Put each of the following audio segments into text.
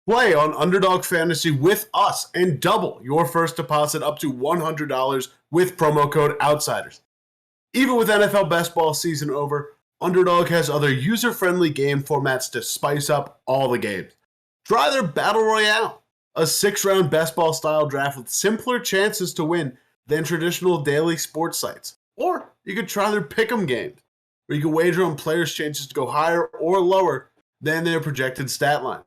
Play on Underdog Fantasy with us and double your first deposit up to $100 with promo code OUTSIDERS. Even with NFL best ball season over, Underdog has other user-friendly game formats to spice up all the games. Try their Battle Royale, a 6-round best ball style draft with simpler chances to win than traditional daily sports sites. Or you could try their Pick'em games, where you can wager on players' chances to go higher or lower than their projected stat line.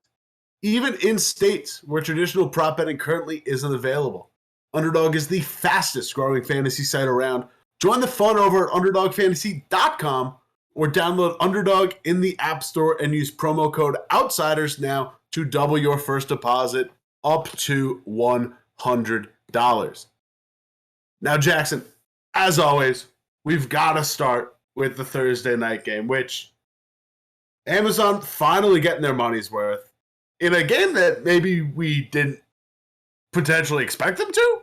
Even in states where traditional prop betting currently isn't available, Underdog is the fastest growing fantasy site around. Join the fun over at UnderdogFantasy.com or download Underdog in the App Store and use promo code OUTSIDERS now to double your first deposit up to $100. Now, Jackson, as always, we've got to start with the Thursday night game, which Amazon finally getting their money's worth in a game that maybe we didn't potentially expect them to.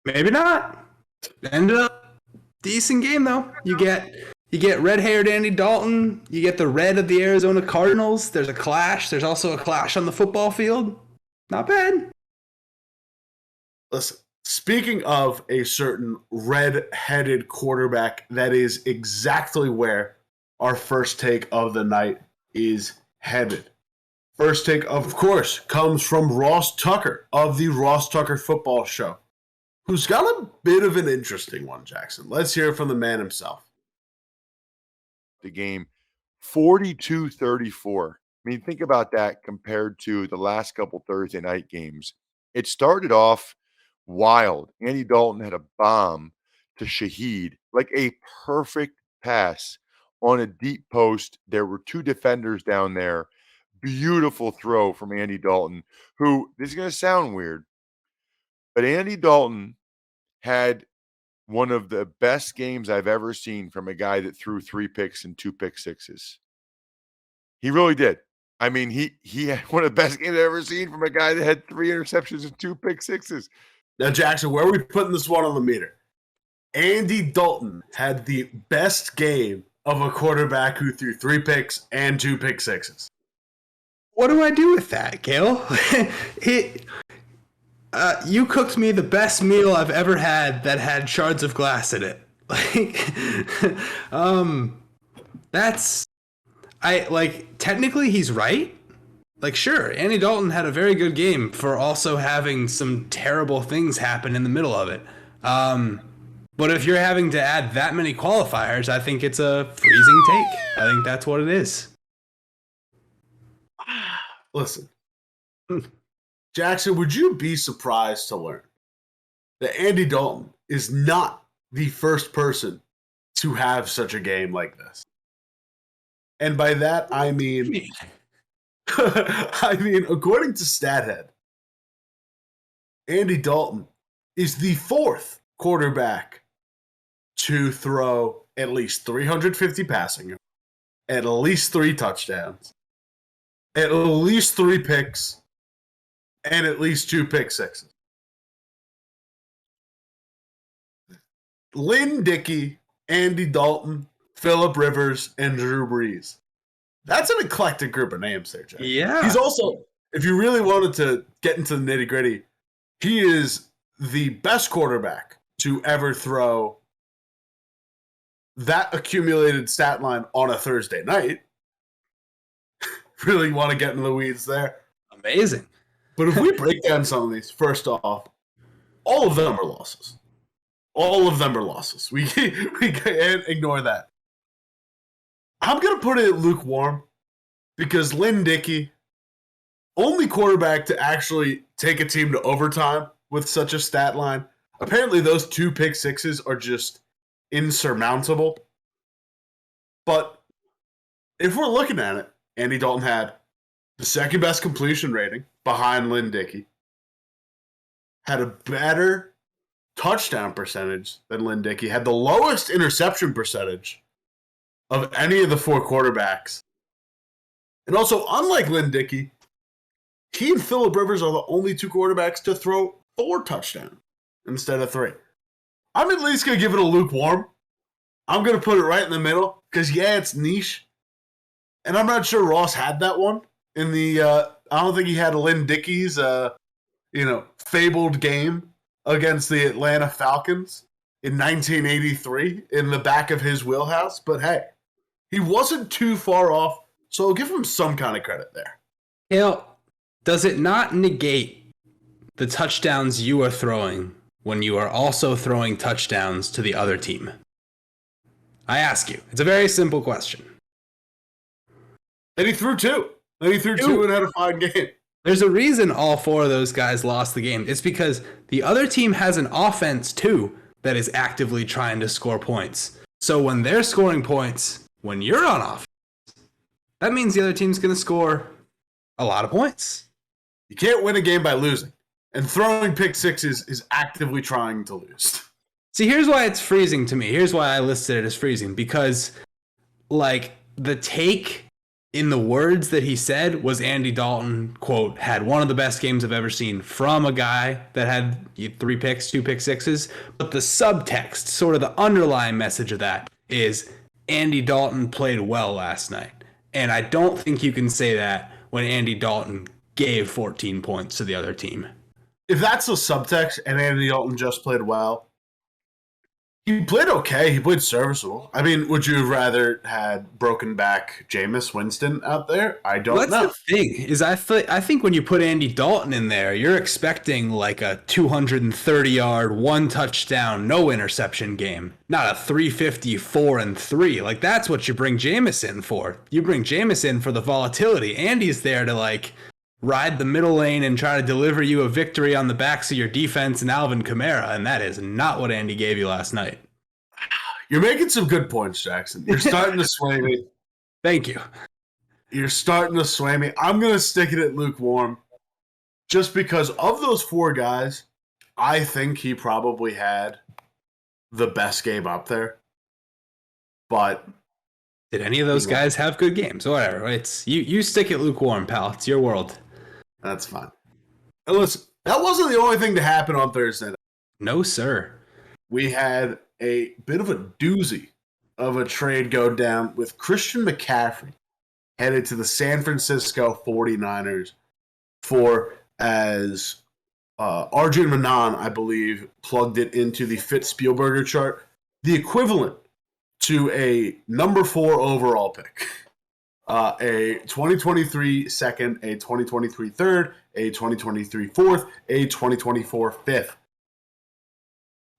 Maybe not. Ended up decent game though. You get red-haired Andy Dalton. You get the red of the Arizona Cardinals. There's a clash. There's also a clash on the football field. Not bad. Listen, speaking of a certain red-headed quarterback, that is exactly where our first take of the night is headed. First take, of course, comes from Ross Tucker of the Ross Tucker Football Show, who's got a bit of an interesting one, Jackson. Let's hear from the man himself. The game 42-34. I mean, think about that compared to the last couple Thursday night games. It started off wild. Andy Dalton had a bomb to Shaheed, like a perfect pass on a deep post. There were two defenders down there. Beautiful throw from Andy Dalton, who, this is going to sound weird, but Andy Dalton had one of the best games I've ever seen from a guy that threw 3 picks and 2 pick sixes. He really did. I mean, he had one of the best games I've ever seen from a guy that had 3 interceptions and 2 pick sixes. Now, Jackson, where are we putting this one on the meter? Andy Dalton had the best game of a quarterback who threw 3 picks and 2 pick sixes. What do I do with that, Cale? You cooked me the best meal I've ever had that had shards of glass in it. Technically he's right. Like, sure, Andy Dalton had a very good game for also having some terrible things happen in the middle of it. But if you're having to add that many qualifiers, I think it's a freezing take. I think that's what it is. Listen, Jackson, would you be surprised to learn that Andy Dalton is not the first person to have such a game like this? And by that, I mean, according to StatHead, Andy Dalton is the 4th quarterback to throw at least 350 passing yards, at least 3 touchdowns, at least 3 picks, and at least 2 pick sixes. Lynn Dickey, Andy Dalton, Phillip Rivers, and Drew Brees. That's an eclectic group of names there, Jack. Yeah. He's also, if you really wanted to get into the nitty-gritty, he is the best quarterback to ever throw that accumulated stat line on a Thursday night. Really want to get into the weeds there. Amazing. But if we break down some of these, first off, all of them are losses. All of them are losses. We can't ignore that. I'm going to put it lukewarm because Lynn Dickey, only quarterback to actually take a team to overtime with such a stat line. Apparently those 2 pick sixes are just insurmountable. But if we're looking at it, Andy Dalton had the 2nd best completion rating behind Lynn Dickey, had a better touchdown percentage than Lynn Dickey, had the lowest interception percentage of any of the 4 quarterbacks. And also, unlike Lynn Dickey, he and Phillip Rivers are the only 2 quarterbacks to throw 4 touchdowns instead of 3. I'm at least going to give it a lukewarm. I'm going to put it right in the middle because, yeah, it's niche. And I'm not sure Ross had that one in the I don't think he had Lynn Dickey's fabled game against the Atlanta Falcons in 1983 in the back of his wheelhouse, but hey, he wasn't too far off, so I'll give him some kind of credit there. Cale, does it not negate the touchdowns you are throwing when you are also throwing touchdowns to the other team? I ask you. It's a very simple question. And he threw two. And he threw two and had a fine game. There's a reason all four of those guys lost the game. It's because the other team has an offense, too, that is actively trying to score points. So when they're scoring points, when you're on offense, that means the other team's going to score a lot of points. You can't win a game by losing. And throwing pick sixes is actively trying to lose. See, here's why it's freezing to me. Here's why I listed it as freezing. Because, like, the take in the words that he said was Andy Dalton, quote, had one of the best games I've ever seen from a guy that had 3 picks, 2 pick sixes. But the subtext, sort of the underlying message of that is Andy Dalton played well last night. And I don't think you can say that when Andy Dalton gave 14 points to the other team. If that's the subtext and Andy Dalton just played well, he played okay. He played serviceable. I mean, would you have rather had broken back Jameis Winston out there? I don't know. That's the thing, is I think when you put Andy Dalton in there, you're expecting like a 230-yard, 1 touchdown, no interception game, not a 350, 4-3. Like, that's what you bring Jameis in for. You bring Jameis in for the volatility. Andy's there to, like, ride the middle lane and try to deliver you a victory on the backs of your defense and Alvin Kamara, and that is not what Andy gave you last night. You're making some good points, Jackson. You're starting to sway me. Thank you. You're starting to sway me. I'm going to stick it at lukewarm just because of those 4 guys, I think he probably had the best game up there. But did any of those guys have good games? Whatever. It's you stick it lukewarm, pal. It's your world. That's fine. And listen, that wasn't the only thing to happen on Thursday night. No, sir. We had a bit of a doozy of a trade go down with Christian McCaffrey headed to the San Francisco 49ers for, as Arjun Manan, I believe, plugged it into the Fit Spielberger chart, the equivalent to a number 4 overall pick. A 2023 second, a 2023 third, a 2023 fourth, a 2024 fifth.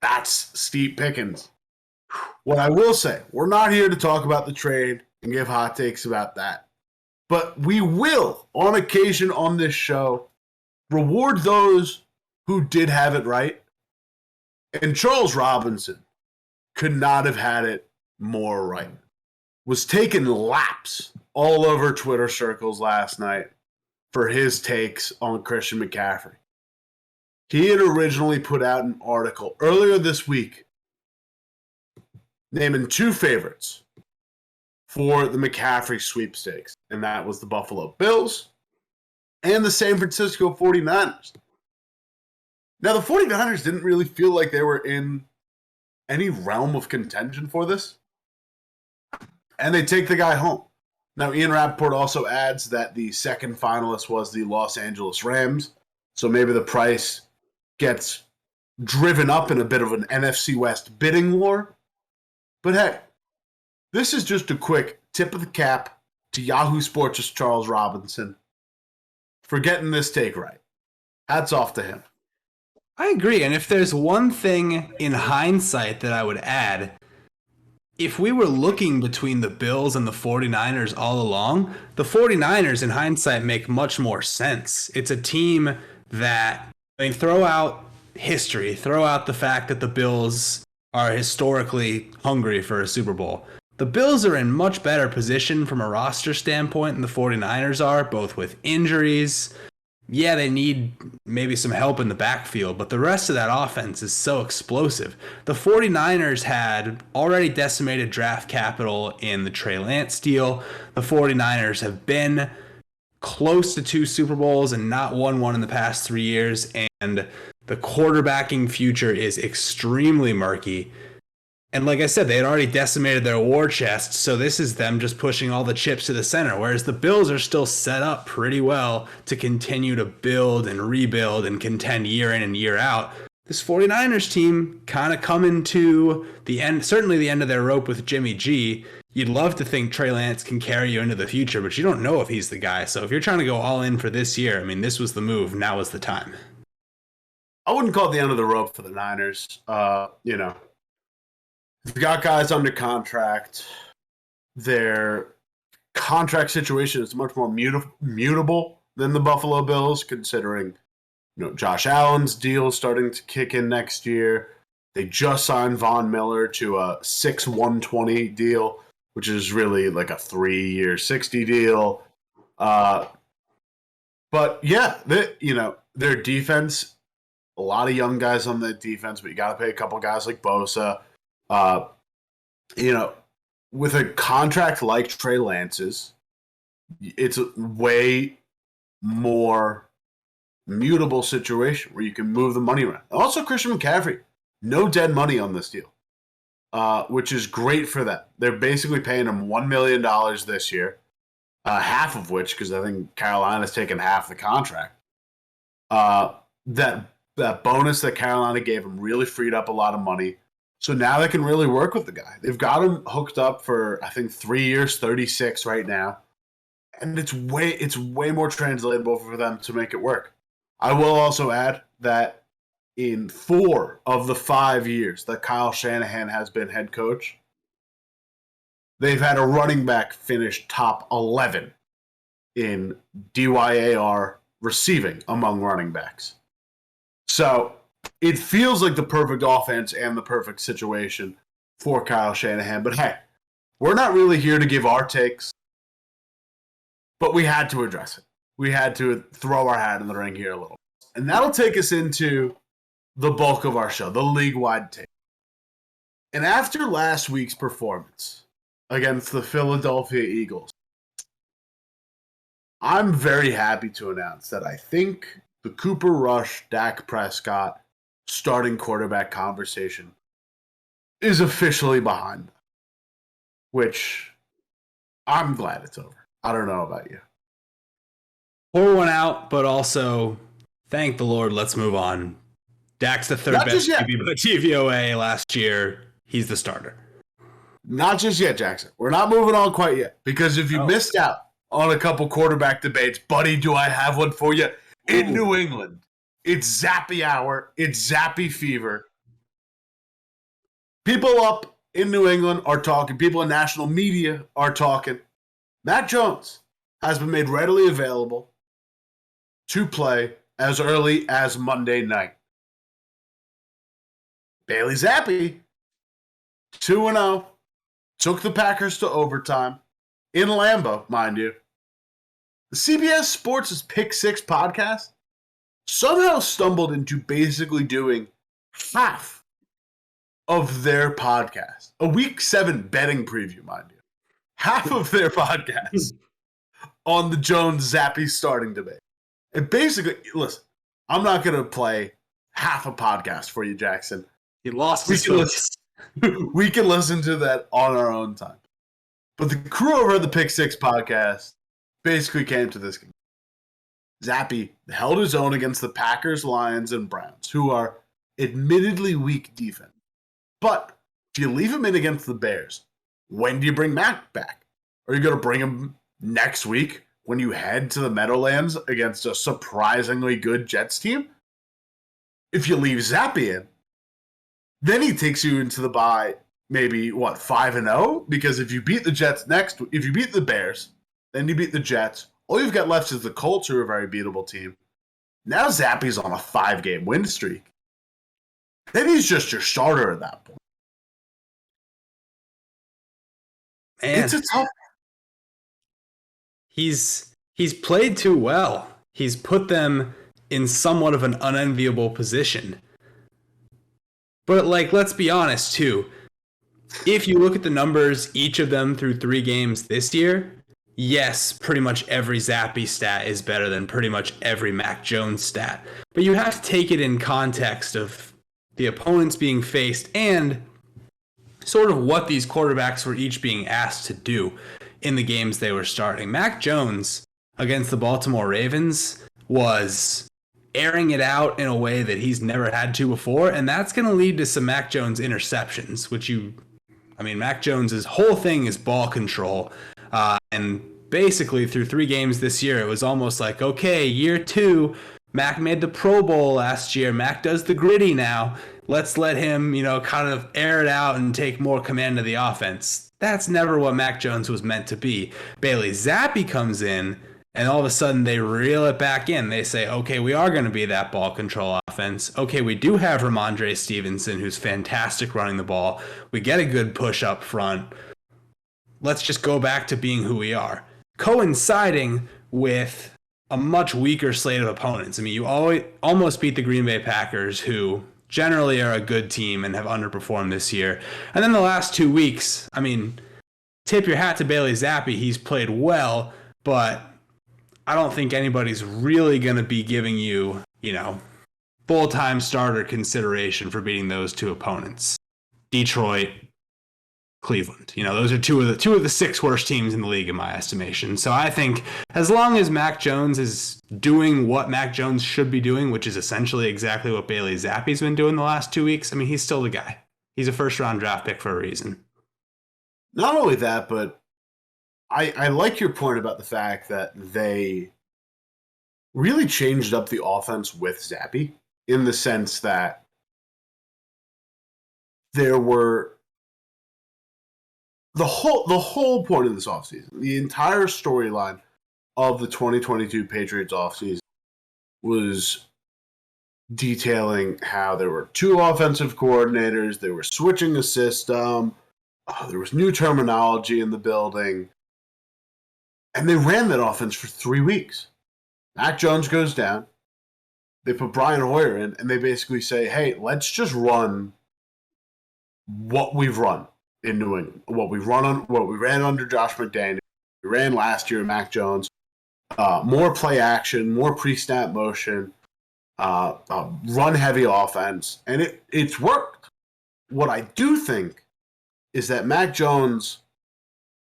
That's steep pickings. What I will say, we're not here to talk about the trade and give hot takes about that. But we will, on occasion on this show, reward those who did have it right. And Charles Robinson could not have had it more right. Was taking laps all over Twitter circles last night for his takes on Christian McCaffrey. He had originally put out an article earlier this week naming 2 favorites for the McCaffrey sweepstakes, and that was the Buffalo Bills and the San Francisco 49ers. Now, the 49ers didn't really feel like they were in any realm of contention for this, and they take the guy home. Now, Ian Rappaport also adds that the second finalist was the Los Angeles Rams, so maybe the price gets driven up in a bit of an NFC West bidding war. But hey, this is just a quick tip of the cap to Yahoo Sports' Charles Robinson for getting this take right. Hats off to him. I agree, and if there's one thing in hindsight that I would add, if we were looking between the Bills and the 49ers all along, the 49ers in hindsight make much more sense. It's a team that, I mean, throw out history, throw out the fact that the Bills are historically hungry for a Super Bowl. The Bills are in much better position from a roster standpoint than the 49ers are, both with injuries. Yeah, they need maybe some help in the backfield, but the rest of that offense is so explosive. The 49ers had already decimated draft capital in the Trey Lance deal. The 49ers have been close to 2 Super Bowls and not won one in the past 3 years, and the quarterbacking future is extremely murky. And like I said, they had already decimated their war chest, so this is them just pushing all the chips to the center, whereas the Bills are still set up pretty well to continue to build and rebuild and contend year in and year out. This 49ers team kind of coming to the end, certainly the end of their rope with Jimmy G. You'd love to think Trey Lance can carry you into the future, but you don't know if he's the guy. So if you're trying to go all in for this year, I mean, this was the move. Now is the time. I wouldn't call it the end of the rope for the Niners. They've got guys under contract. Their contract situation is much more mutable than the Buffalo Bills, considering Josh Allen's deal is starting to kick in next year. They just signed Von Miller to a 6/120 deal, which is really like a 3-year 60 deal. But yeah, their defense, a lot of young guys on the defense, but you got to pay a couple guys like Bosa. With a contract like Trey Lance's, it's a way more mutable situation where you can move the money around. Also, Christian McCaffrey, no dead money on this deal, which is great for them. They're basically paying him $1 million this year, half of which, because I think Carolina's taken half the contract. That bonus that Carolina gave him really freed up a lot of money. So now they can really work with the guy. They've got him hooked up for, I think, 3 years, 36 right now. And it's way more translatable for them to make it work. I will also add that in 4 of the 5 years that Kyle Shanahan has been head coach, they've had a running back finish top 11 in DYAR receiving among running backs. So it feels like the perfect offense and the perfect situation for Kyle Shanahan. But hey, we're not really here to give our takes, but we had to address it. We had to throw our hat in the ring here a little. And that'll take us into the bulk of our show, the league-wide take. And after last week's performance against the Philadelphia Eagles, I'm very happy to announce that I think the Cooper Rush, Dak Prescott starting quarterback conversation is officially behind them, which I'm glad it's over. I don't know about you. Pour one out, but also thank the Lord. Let's move on. Dak's the third best TVOA last year. He's the starter. Not just yet, Jackson. We're not moving on quite yet, because if you missed out on a couple quarterback debates, buddy, do I have one for you? In New England, it's Zappe hour. It's Zappe fever. People up in New England are talking. People in national media are talking. Matt Jones has been made readily available to play as early as Monday night. Bailey Zappe, 2-0, took the Packers to overtime in Lambeau, mind you. The CBS Sports' Pick Six podcast somehow stumbled into basically doing half of their podcast. A Week 7 betting preview, mind you. Half of their podcast on the Jones-Zappe starting debate. And basically, listen, I'm not going to play half a podcast for you, Jackson. He lost his focus. We can listen to that on our own time. But the crew over at the Pick Six podcast basically came to this. Zappe held his own against the Packers, Lions, and Browns, who are admittedly weak defense. But if you leave him in against the Bears, when do you bring Mac back? Are you going to bring him next week when you head to the Meadowlands against a surprisingly good Jets team? If you leave Zappe in, then he takes you into the bye, maybe, 5-0? Because if you beat the Jets if you beat the Bears, then you beat the Jets, all you've got left is the Colts, who are a very beatable team. Now Zappe's on a 5-game win streak. Then he's just your starter at that point. Man, it's a tough. He's played too well. He's put them in somewhat of an unenviable position. But, let's be honest, too. If you look at the numbers, each of them through 3 games this year, yes, pretty much every Zappe stat is better than pretty much every Mac Jones stat. But you have to take it in context of the opponents being faced and sort of what these quarterbacks were each being asked to do in the games they were starting. Mac Jones against the Baltimore Ravens was airing it out in a way that he's never had to before, and that's going to lead to some Mac Jones interceptions, Mac Jones's whole thing is ball control, and basically through 3 games this year, it was almost like, okay, year 2, Mac made the Pro Bowl last year, Mac does the gritty now, let's let him, kind of air it out and take more command of the offense. That's never what Mac Jones was meant to be. Bailey Zappe comes in, and all of a sudden they reel it back in. They say, okay, we are going to be that ball control offense. Okay, we do have Ramondre Stevenson, who's fantastic running the ball. We get a good push up front. Let's just go back to being who we are. Coinciding with a much weaker slate of opponents. You almost beat the Green Bay Packers, who generally are a good team and have underperformed this year. And then the last 2 weeks, tip your hat to Bailey Zappe. He's played well, but I don't think anybody's really going to be giving you, full-time starter consideration for beating those 2 opponents. Detroit, Cleveland. Those are two of the 6 worst teams in the league in my estimation. So I think as long as Mac Jones is doing what Mac Jones should be doing, which is essentially exactly what Bailey Zappe's been doing the last 2 weeks, he's still the guy. He's a first-round draft pick for a reason. Not only that, but I like your point about the fact that they really changed up the offense with Zappe, in the sense that there were the whole point of this offseason, the entire storyline of the 2022 Patriots offseason was detailing how there were 2 offensive coordinators, they were switching the system, there was new terminology in the building, and they ran that offense for 3 weeks. Mac Jones goes down, they put Brian Hoyer in, and they basically say, hey, let's just run what we've run in New England, what we ran under Josh McDaniels, we ran last year, Mac Jones, more play action, more pre-snap motion, run-heavy offense, and it's worked. What I do think is that Mac Jones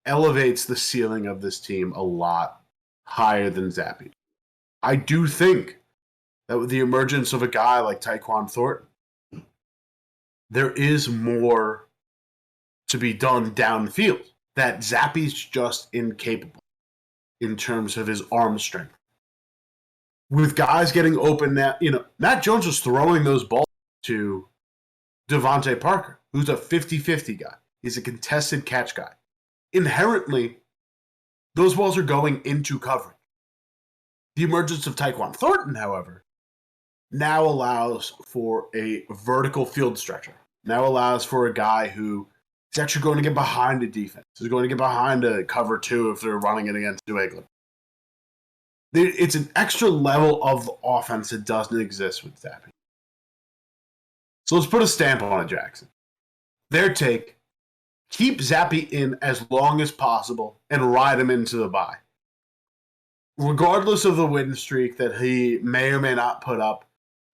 elevates the ceiling of this team a lot higher than Zappe. I do think that with the emergence of a guy like Tyquan Thornton, there is more to be done downfield that Zappe's just incapable in terms of his arm strength. With guys getting open now, Mac Jones was throwing those balls to Devontae Parker, who's a 50-50 guy. He's a contested catch guy. Inherently, those balls are going into coverage. The emergence of Tyquan Thornton, however, now allows for a vertical field stretcher. Now allows for a guy who is actually going to get behind a defense. Is going to get behind a cover 2 if they're running it against New England. It's an extra level of offense that doesn't exist with Zappe. So let's put a stamp on it, Jackson. Their take: keep Zappe in as long as possible and ride him into the bye. Regardless of the win streak that he may or may not put up,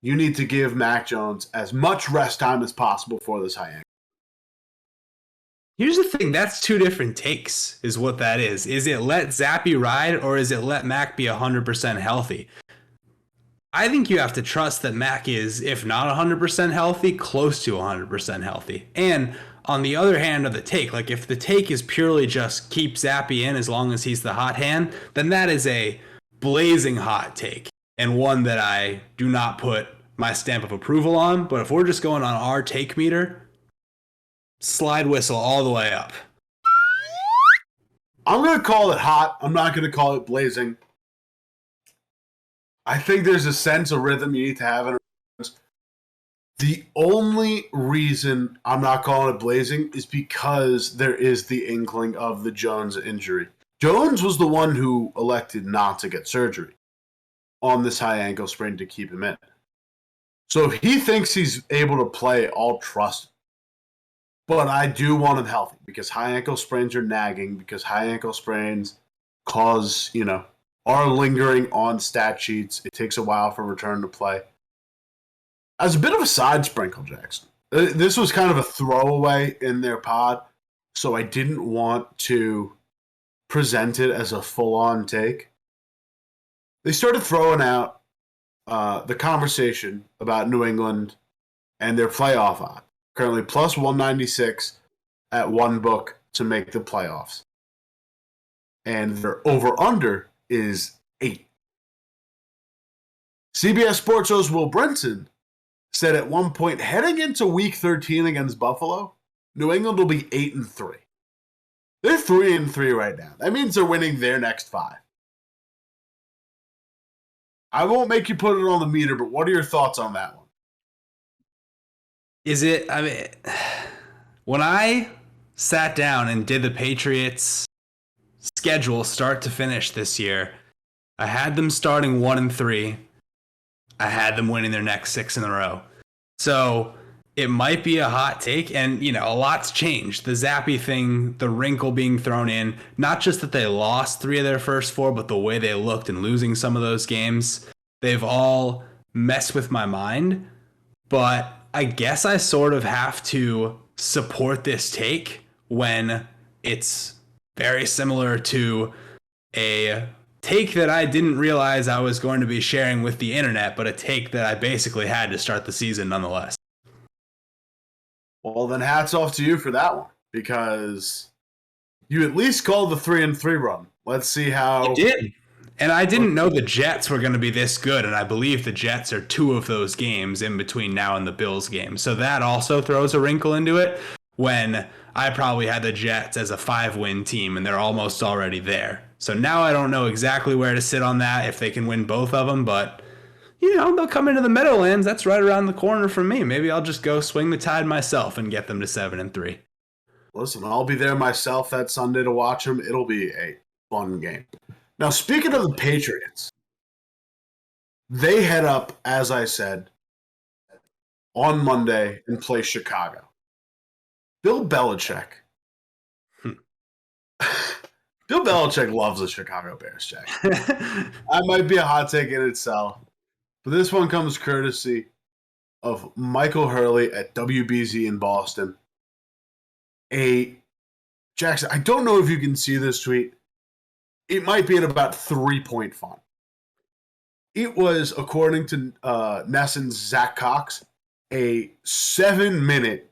you need to give Mac Jones as much rest time as possible for this high ankle. Here's the thing, that's 2 different takes, is what that is. Is it let Zappe ride, or is it let Mac be 100% healthy? I think you have to trust that Mac is, if not 100% healthy, close to 100% healthy. And on the other hand of the take, like if the take is purely just keep Zappe in as long as he's the hot hand, then that is a blazing hot take, and one that I do not put my stamp of approval on. But if we're just going on our take meter, slide whistle all the way up. I'm going to call it hot. I'm not going to call it blazing. I think there's a sense of rhythm you need to have in a The only reason I'm not calling it blazing is because there is the inkling of the Jones injury. Jones was the one who elected not to get surgery on this high ankle sprain to keep him in. So if he thinks he's able to play, I'll trust him. But I do want him healthy because high ankle sprains are nagging, because high ankle sprains cause, are lingering on stat sheets. It takes a while for return to play. As a bit of a side sprinkle, Jackson, This was kind of a throwaway in their pod, so I didn't want to present it as a full-on take. They started throwing out the conversation about New England and their playoff odds. Currently plus 196 at one book to make the playoffs. And their over-under is 8. CBS Sports Show's Will Brinson said at one point, heading into Week 13 against Buffalo, New England will be 8-3. They're 3-3 right now. That means they're winning their next 5. I won't make you put it on the meter, but what are your thoughts on that one? Is it? I mean, when I sat down and did the Patriots schedule start to finish this year, I had them starting 1-3. I had them winning their next 6 in a row. So it might be a hot take, and a lot's changed. The Zappe thing, the wrinkle being thrown in, not just that they lost 3 of their first 4, but the way they looked in losing some of those games, they've all messed with my mind. But I guess I sort of have to support this take when it's very similar to a take that I didn't realize I was going to be sharing with the internet, but a take that I basically had to start the season nonetheless. Well, then hats off to you for that one, because you at least called the 3-3 run. Let's see how... I did. And I didn't know the Jets were going to be this good, and I believe the Jets are 2 of those games in between now and the Bills game. So that also throws a wrinkle into it when I probably had the Jets as a 5-win team, and they're almost already there. So now I don't know exactly where to sit on that, if they can win both of them, but... they'll come into the Meadowlands. That's right around the corner from me. Maybe I'll just go swing the tide myself and get them to 7-3. Listen, I'll be there myself that Sunday to watch them. It'll be a fun game. Now, speaking of the Patriots, they head up, as I said, on Monday and play Chicago. Bill Belichick. Bill Belichick loves the Chicago Bears, Jack. That might be a hot take in itself. But this one comes courtesy of Michael Hurley at WBZ in Boston. Jackson, I don't know if you can see this tweet. It might be at about 3-point font. It was, according to Nesson's Zach Cox, a 7-minute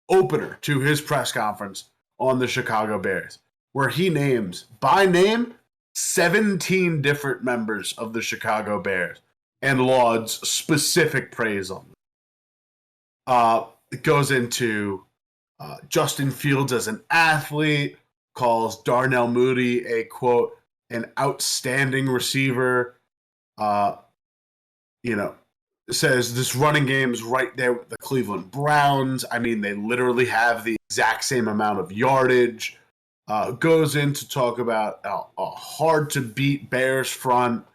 opener to his press conference on the Chicago Bears, where he names, by name, 17 different members of the Chicago Bears and lauds specific praise on them. It goes into Justin Fields as an athlete, calls Darnell Mooney a, quote, an outstanding receiver. Says this running game is right there with the Cleveland Browns. I mean, they literally have the exact same amount of yardage. Goes in to talk about a hard-to-beat Bears front,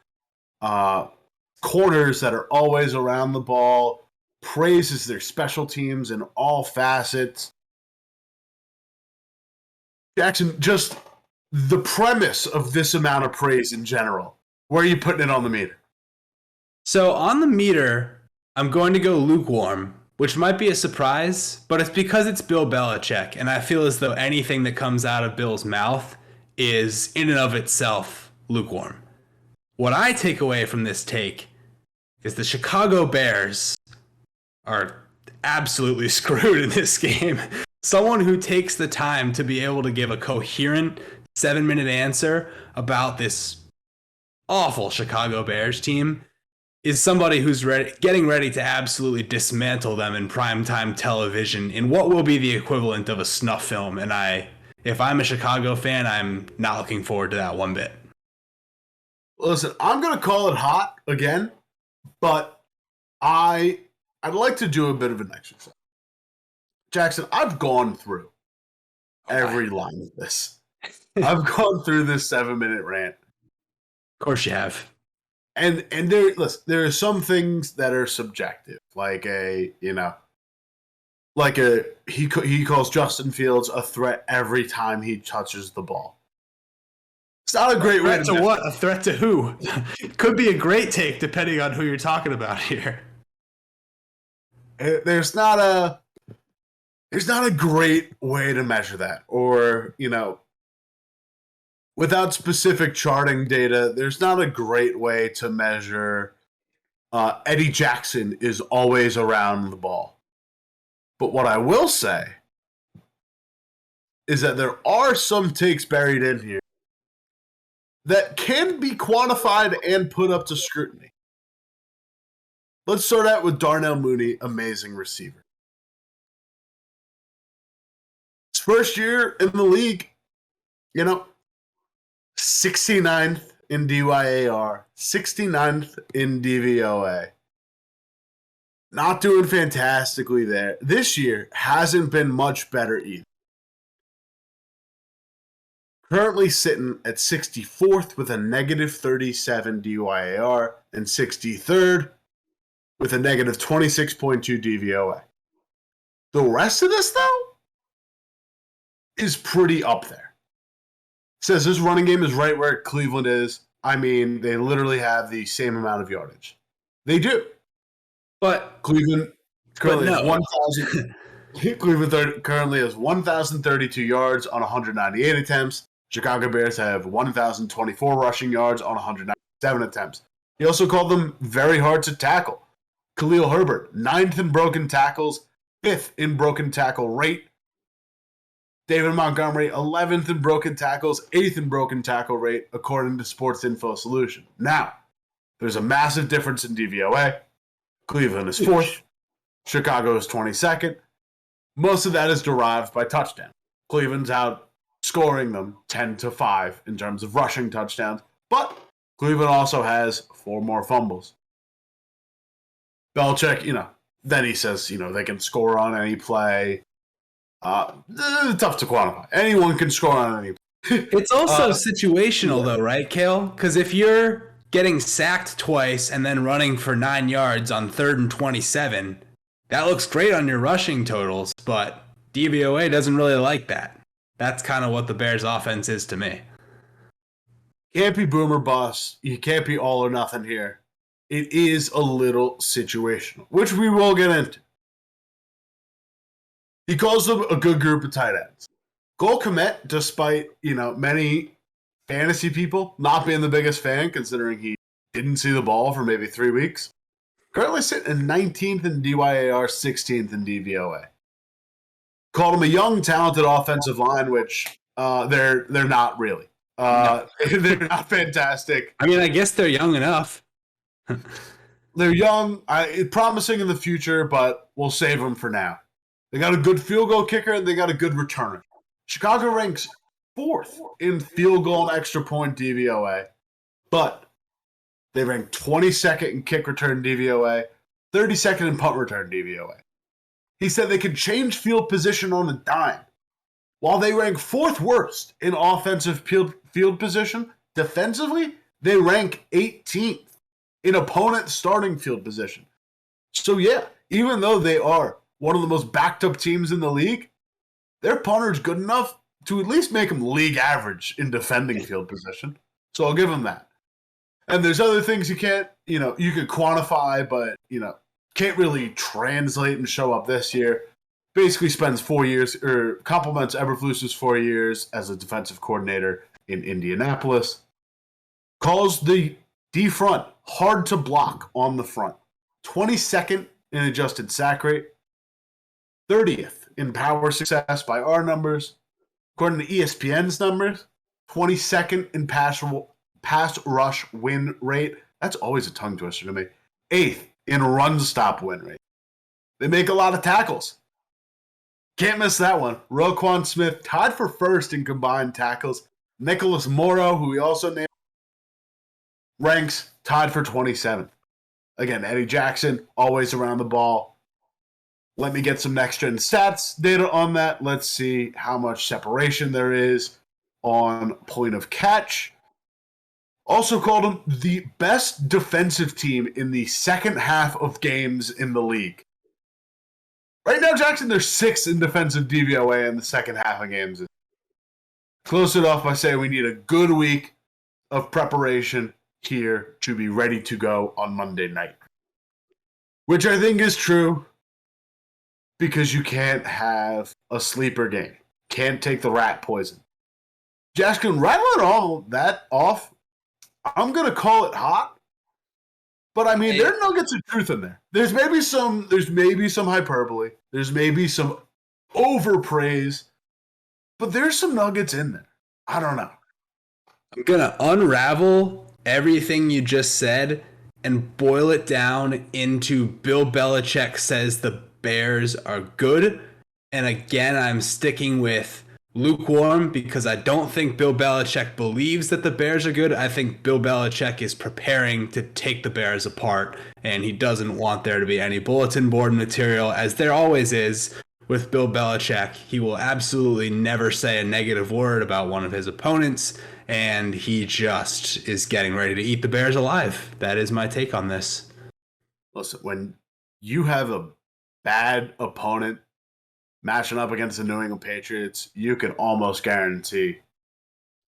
corners that are always around the ball, praises their special teams in all facets. Jackson, just the premise of this amount of praise in general, where are you putting it on the meter? So on the meter, I'm going to go lukewarm, which might be a surprise, but it's because it's Bill Belichick, and I feel as though anything that comes out of Bill's mouth is in and of itself lukewarm. What I take away from this take is the Chicago Bears are absolutely screwed in this game. Someone who takes the time to be able to give a coherent 7-minute answer about this awful Chicago Bears team is somebody who's getting ready to absolutely dismantle them in primetime television in what will be the equivalent of a snuff film. And if I'm a Chicago fan, I'm not looking forward to that one bit. Listen, I'm going to call it hot again, but I'd like to do a bit of an exercise. Jackson, I've gone through every line of this. I've gone through this 7-minute rant. Of course you have. And there are some things that are subjective, he calls Justin Fields a threat every time he touches the ball. It's not a great way to what? A threat to who? Could be a great take depending on who you're talking about here. There's not There's not a great way to measure that, or, without specific charting data, there's not a great way to measure Eddie Jackson is always around the ball. But what I will say is that there are some takes buried in here that can be quantified and put up to scrutiny. Let's start out with Darnell Mooney, amazing receiver. His first year in the league, 69th in DYAR, 69th in DVOA. Not doing fantastically there. This year hasn't been much better either. Currently sitting at 64th with a negative 37 DYAR and 63rd with a negative 26.2 DVOA. The rest of this, though, is pretty up there. Says this running game is right where Cleveland is. I mean, they literally have the same amount of yardage. They do. But Cleveland currently has 1,000. Cleveland currently has 1,032 yards on 198 attempts. Chicago Bears have 1,024 rushing yards on 197 attempts. He also called them very hard to tackle. Khalil Herbert, 9th in broken tackles, 5th in broken tackle rate. David Montgomery, 11th in broken tackles, 8th in broken tackle rate, according to Sports Info Solution. Now, there's a massive difference in DVOA. Cleveland is 4th. Chicago is 22nd. Most of that is derived by touchdown. Cleveland's outscoring them 10-5 in terms of rushing touchdowns, but Cleveland also has 4 more fumbles. Belichick, then he says, they can score on any play. Tough to quantify. Anyone can score on any play. It's also situational, though, right, Cale? Because if you're getting sacked twice and then running for 9 yards on 3rd and 27, that looks great on your rushing totals, but DVOA doesn't really like that. That's kind of what the Bears' offense is to me. Can't be boom or bust. You can't be all or nothing here. It is a little situational, which we will get into. He calls them a good group of tight ends. Cole Kmet, despite, many fantasy people not being the biggest fan, considering he didn't see the ball for maybe 3 weeks, currently sitting in 19th in DYAR, 16th in DVOA. Called him a young, talented offensive line, which they're not really. They're not fantastic. I mean, I guess they're young enough. They're young, promising in the future, but we'll save them for now. They got a good field goal kicker, and they got a good returner. Chicago ranks 4th in field goal and extra point DVOA, but they rank 22nd in kick return DVOA, 32nd in punt return DVOA. He said they could change field position on a dime. While they rank 4th worst in offensive field position, defensively, they rank 18th in opponent starting field position. So yeah, even though they are one of the most backed up teams in the league, their punter's good enough to at least make them league average in defending field position. So I'll give them that. And there's other things you can't, you could quantify, but, can't really translate and show up this year. Basically spends 4 years, or compliments Eberflus's 4 years as a defensive coordinator in Indianapolis. Calls the D front hard to block on the front. 22nd in adjusted sack rate. 30th in power success by our numbers. According to ESPN's numbers, 22nd in pass rush win rate. That's always a tongue twister to me. 8th in run stop win rate. They make a lot of tackles. Can't miss that one. Roquan Smith tied for 1st in combined tackles. Nicholas Morrow, who we also named, ranks tied for 27th. Again, Eddie Jackson, always around the ball. Let me get some next-gen stats data on that. Let's see how much separation there is on point of catch. Also called them the best defensive team in the second half of games in the league. Right now, Jackson, they're 6th in defensive DVOA in the second half of games. Close it off by saying we need a good week of preparation here to be ready to go on Monday night. Which I think is true. because you can't have a sleeper game. Can't take the rat poison. Jackson, rattling all that off, I'm going to call it hot. But I mean, there are nuggets of truth in there. There's maybe some hyperbole. There's maybe some overpraise. But there's some nuggets in there. I don't know. I'm going to unravel everything you just said and boil it down into Bill Belichick says the Bears are good. And again, I'm sticking with lukewarm because I don't think Bill Belichick believes that the Bears are good. I think Bill Belichick is preparing to take the Bears apart, and he doesn't want there to be any bulletin board material, as there always is with Bill Belichick. He will absolutely never say a negative word about one of his opponents, and he just is getting ready to eat the Bears alive. That is my take on this. Listen, when you have a bad opponent matching up against the New England Patriots, you can almost guarantee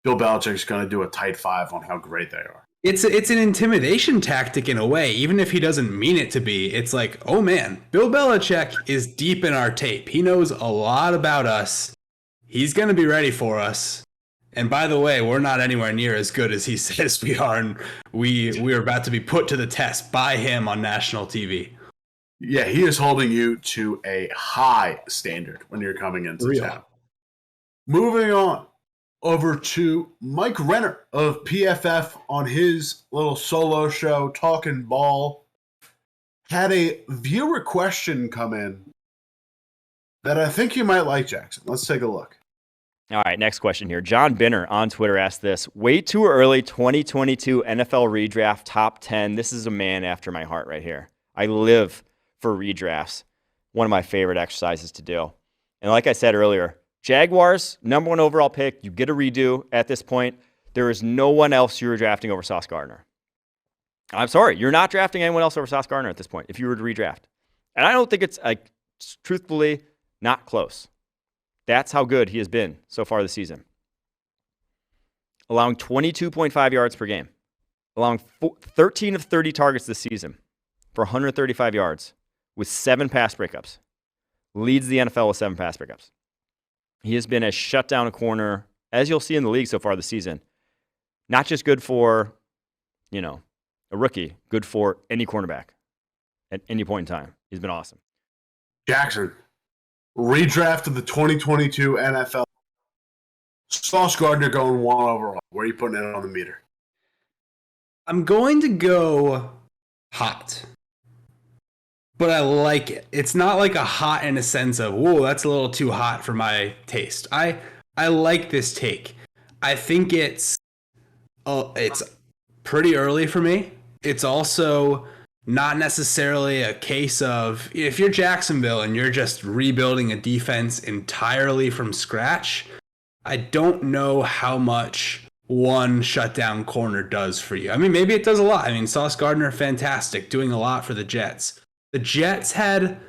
Bill Belichick's going to do a tight five on how great they are. It's an intimidation tactic in a way, even if he doesn't mean it to be. It's like, oh man, Bill Belichick is deep in our tape. He knows a lot about us. He's going to be ready for us. And by the way, we're not anywhere near as good as he says we are, and we are about to be put to the test by him on national TV. Yeah, he is holding you to a high standard when you're coming into town. Moving on over to Mike Renner of PFF on his little solo show, Talking Ball. Had a viewer question come in that I think you might like, Jackson. Let's take a look. All right, next question here. John Binner on Twitter asked this. Way too early 2022 NFL redraft top 10. This is a man after my heart right here. I live for redrafts. One of my favorite exercises to do. And like I said earlier, Jaguars, number 1 overall pick. You get a redo at this point. There is no one else you're drafting over Sauce Gardner. I'm sorry, you're not drafting anyone else over Sauce Gardner at this point if you were to redraft. And I don't think it's, truthfully, not close. That's how good he has been so far this season. Allowing 22.5 yards per game. Allowing 13 of 30 targets this season for 135 yards with 7 pass breakups. Leads the NFL with 7 pass breakups. He has been a shutdown corner, as you'll see in the league so far this season. Not just good for, a rookie, good for any cornerback at any point in time. He's been awesome. Jackson, redraft of the 2022 NFL. Sauce Gardner going 1 overall. Where are you putting it on the meter? I'm going to go hot. But I like it. It's not like a hot in a sense of, whoa, that's a little too hot for my taste. I like this take. I think it's pretty early for me. It's also not necessarily a case of, if you're Jacksonville and you're just rebuilding a defense entirely from scratch, I don't know how much one shutdown corner does for you. I mean, maybe it does a lot. I mean, Sauce Gardner, fantastic, doing a lot for the Jets. The Jets had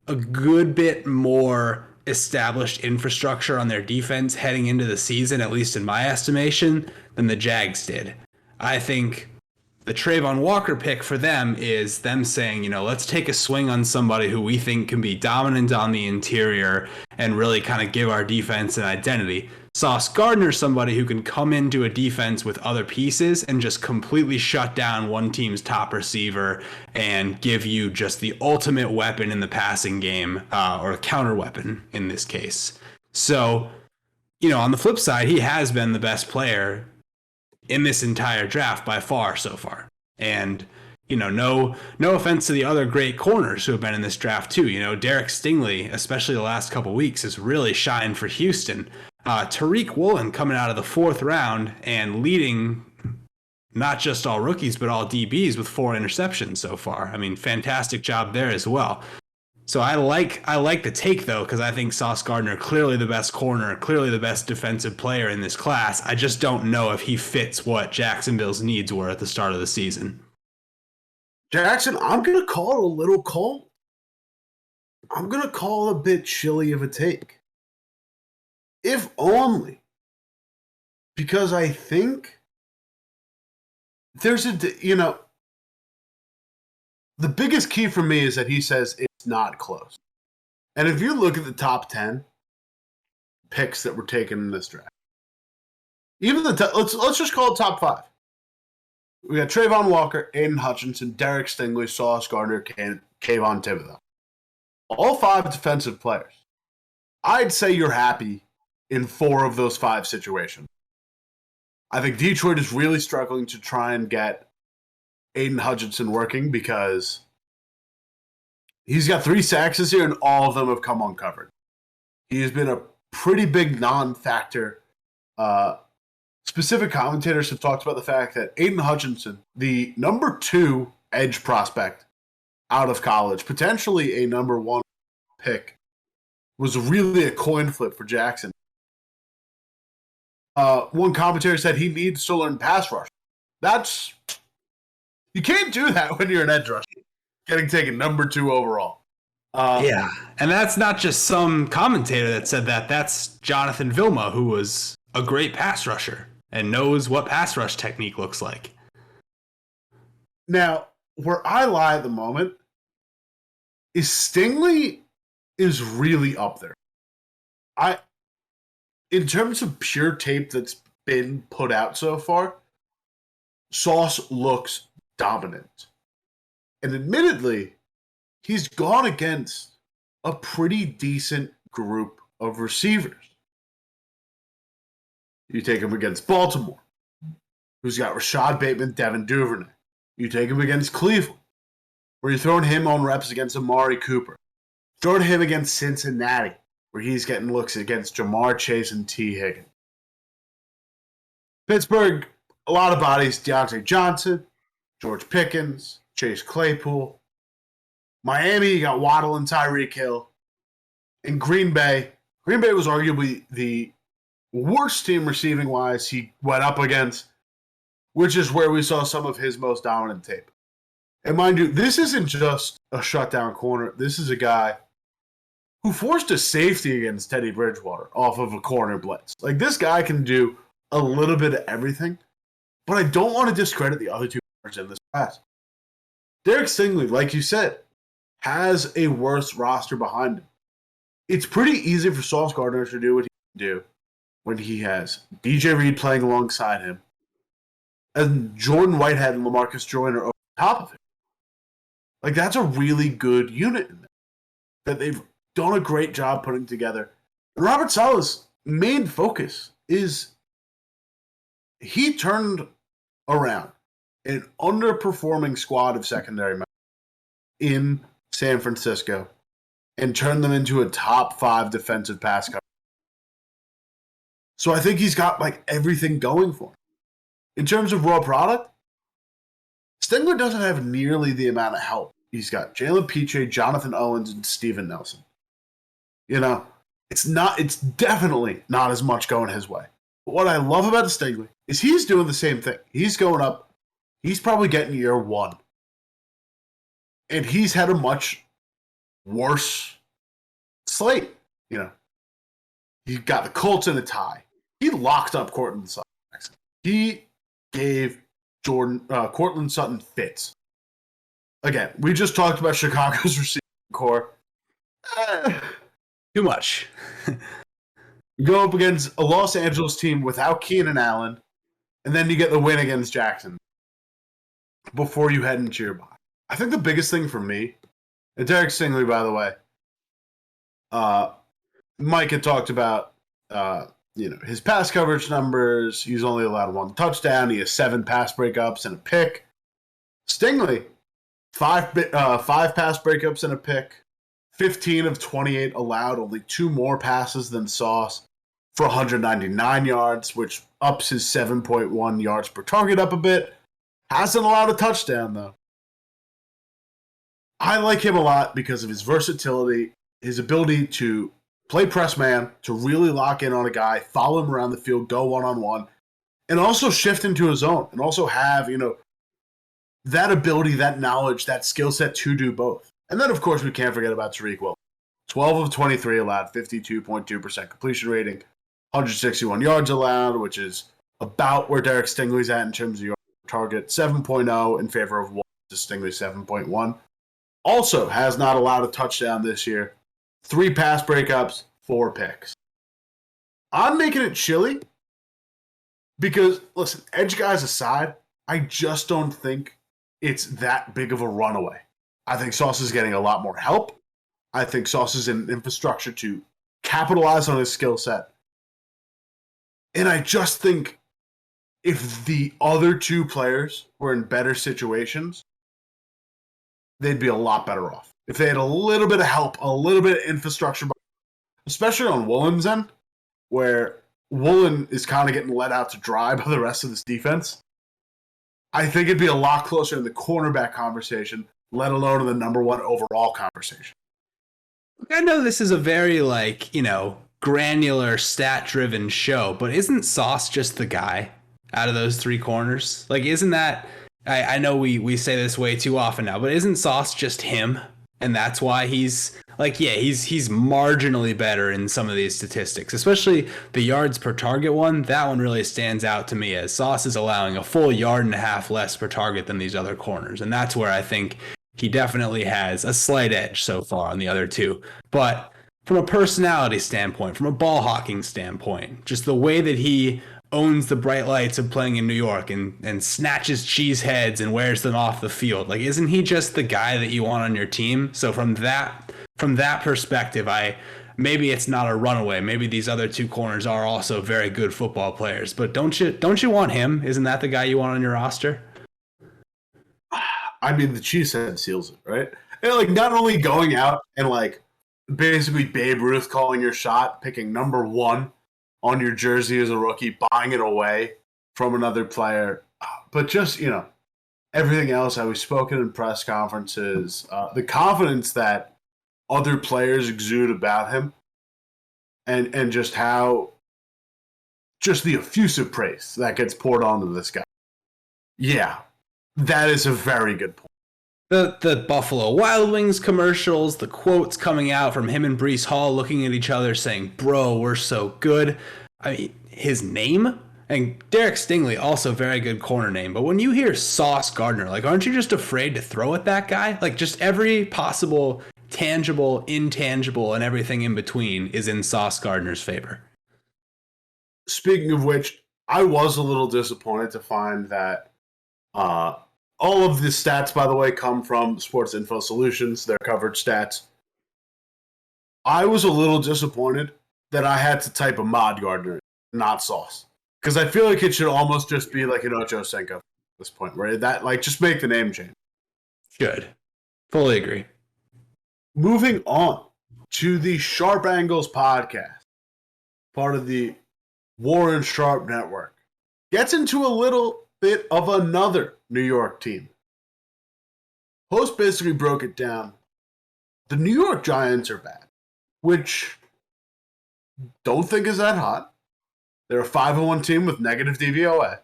a good bit more established infrastructure on their defense heading into the season, at least in my estimation, than the Jags did. I think the Trayvon Walker pick for them is them saying, let's take a swing on somebody who we think can be dominant on the interior and really kind of give our defense an identity. Sauce Gardner, somebody who can come into a defense with other pieces and just completely shut down one team's top receiver and give you just the ultimate weapon in the passing game, or a counter weapon in this case. So, on the flip side, he has been the best player in this entire draft by far so far. And, no offense to the other great corners who have been in this draft too. Derek Stingley, especially the last couple weeks, has really shined for Houston. Tariq Woolen coming out of the 4th round and leading not just all rookies, but all DBs with 4 interceptions so far. I mean, fantastic job there as well. So I like the take, though, because I think Sauce Gardner, clearly the best corner, clearly the best defensive player in this class. I just don't know if he fits what Jacksonville's needs were at the start of the season. Jackson, I'm going to call it a little cold. I'm going to call it a bit chilly of a take. If only because I think there's the biggest key for me is that he says it's not close. And if you look at the top 10 picks that were taken in this draft, even let's just call it top 5. We got Trayvon Walker, Aiden Hutchinson, Derek Stingley, Sauce Gardner, Kayvon Thibodeau. All 5 defensive players. I'd say you're happy in 4 of those 5 situations. I think Detroit is really struggling to try and get Aiden Hutchinson working because he's got 3 sacks this year and all of them have come uncovered. He has been a pretty big non-factor. Specific commentators have talked about the fact that Aiden Hutchinson, the number 2 edge prospect out of college, potentially a number 1 pick, was really a coin flip for Jackson. One commentator said he needs to learn pass rush. You can't do that when you're an edge rusher, getting taken number 2 overall. Yeah, and that's not just some commentator that said that. That's Jonathan Vilma, who was a great pass rusher and knows what pass rush technique looks like. Now, where I lie at the moment is Stingley is really up there. In terms of pure tape that's been put out so far, Sauce looks dominant. And admittedly, he's gone against a pretty decent group of receivers. You take him against Baltimore, who's got Rashad Bateman, Devin Duvernay. You take him against Cleveland, where you're throwing him on reps against Amari Cooper. Throwing him against Cincinnati, where he's getting looks against Jamar Chase and T. Higgins. Pittsburgh, a lot of bodies. Deontay Johnson, George Pickens, Chase Claypool. Miami, you got Waddle and Tyreek Hill. And Green Bay was arguably the worst team receiving-wise he went up against, which is where we saw some of his most dominant tape. And mind you, this isn't just a shutdown corner. This is a guy who forced a safety against Teddy Bridgewater off of a corner blitz. Like, this guy can do a little bit of everything, but I don't want to discredit the other 2 players in this class. Derek Stingley, like you said, has a worse roster behind him. It's pretty easy for Sauce Gardner to do what he can do when he has DJ Reed playing alongside him and Jordan Whitehead and LaMarcus Joyner over the top of him. Like, that's a really good unit in there that they've done a great job putting together. And Robert Saleh's main focus is he turned around an underperforming squad of secondary members in San Francisco and turned them into a top 5 defensive pass cover. So I think he's got like everything going for him. In terms of raw product, Stingler doesn't have nearly the amount of help. He's got Jalen Pitre, Jonathan Owens, and Steven Nelson. You know, it's definitely not as much going his way. But what I love about Stingley is he's doing the same thing. He's going up. He's probably getting year 1. And he's had a much worse slate. You know, he got the Colts in a tie. He locked up Cortland Sutton. He gave Cortland Sutton fits. Again, we just talked about Chicago's receiving core. Too much. You go up against a Los Angeles team without Keenan Allen, and then you get the win against Jackson before you head into your bye. I think the biggest thing for me, and Derek Stingley, by the way, Mike had talked about his pass coverage numbers. He's only allowed 1 touchdown. He has 7 pass breakups and a pick. Stingley, 5 pass breakups and a pick. 15 of 28 allowed, only 2 more passes than Sauce for 199 yards, which ups his 7.1 yards per target up a bit. Hasn't allowed a touchdown, though. I like him a lot because of his versatility, his ability to play press man, to really lock in on a guy, follow him around the field, go one-on-one, and also shift into his own, and also have, that ability, that knowledge, that skill set to do both. And then, of course, we can't forget about Tariq Will. 12 of 23 allowed, 52.2% completion rating, 161 yards allowed, which is about where Derek Stingley's at in terms of your target, 7.0 in favor of Will to Stingley 7.1. Also has not allowed a touchdown this year. 3 pass breakups, 4 picks. I'm making it chilly because, listen, edge guys aside, I just don't think it's that big of a runaway. I think Sauce is getting a lot more help. I think Sauce is in infrastructure to capitalize on his skill set. And I just think if the other 2 players were in better situations, they'd be a lot better off. If they had a little bit of help, a little bit of infrastructure, especially on Woolen's end, where Woolen is kind of getting let out to dry by the rest of this defense, I think it'd be a lot closer in the cornerback conversation, let alone in the number 1 overall conversation. I know this is a very, granular, stat-driven show, but isn't Sauce just the guy out of those 3 corners? Isn't that... I know we say this way too often now, but isn't Sauce just him? And that's why he's marginally better in some of these statistics, especially the yards per target one. That one really stands out to me as Sauce is allowing a full 1.5 yards less per target than these other corners. And that's where I think he definitely has a slight edge so far on the other 2. But from a personality standpoint, from a ball hawking standpoint, just the way that he owns the bright lights of playing in New York and snatches cheese heads and wears them off the field. Isn't he just the guy that you want on your team? So from that perspective, maybe it's not a runaway. Maybe these other 2 corners are also very good football players. But don't you want him? Isn't that the guy you want on your roster? I mean, the cheese head seals it, right? And not only going out and basically Babe Ruth calling your shot, picking number 1 on your jersey as a rookie, buying it away from another player. But just, everything else, how he's spoken in press conferences, the confidence that other players exude about him, and just how, just the effusive praise that gets poured onto this guy. Yeah, that is a very good point. The Buffalo Wild Wings commercials, the quotes coming out from him and Breece Hall looking at each other saying, bro, we're so good. I mean, his name, and Derek Stingley, also very good corner name. But when you hear Sauce Gardner, aren't you just afraid to throw at that guy? Just every possible tangible, intangible, and everything in between is in Sauce Gardner's favor. Speaking of which, I was a little disappointed to find that all of the stats, by the way, come from Sports Info Solutions, their coverage stats. I was a little disappointed that I had to type Ahmad Gardner, not Sauce. Because I feel like it should almost just be like an Ocho Cinco at this point, where just make the name change. Should. Fully agree. Moving on to the Sharp Angles podcast, part of the Warren Sharp Network, gets into a little bit of another New York team. Host basically broke it down. The New York Giants are bad, which don't think is that hot. They're a 5-1 team with negative DVOA.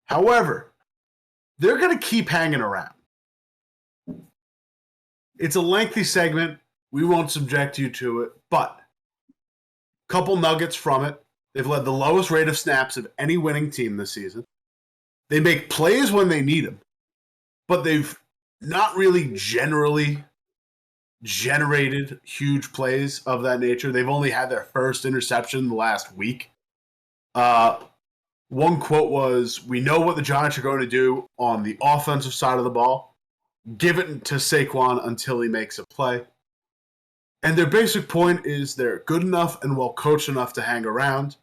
However, they're going to keep hanging around. It's a lengthy segment. We won't subject you to it, but a couple nuggets from it. They've led the lowest rate of snaps of any winning team this season. They make plays when they need them, but they've not really generally generated huge plays of that nature. They've only had their first interception the last week. One quote was, "We know what the Giants are going to do on the offensive side of the ball. Give it to Saquon until he makes a play." And their basic point is they're good enough and well coached enough to hang around.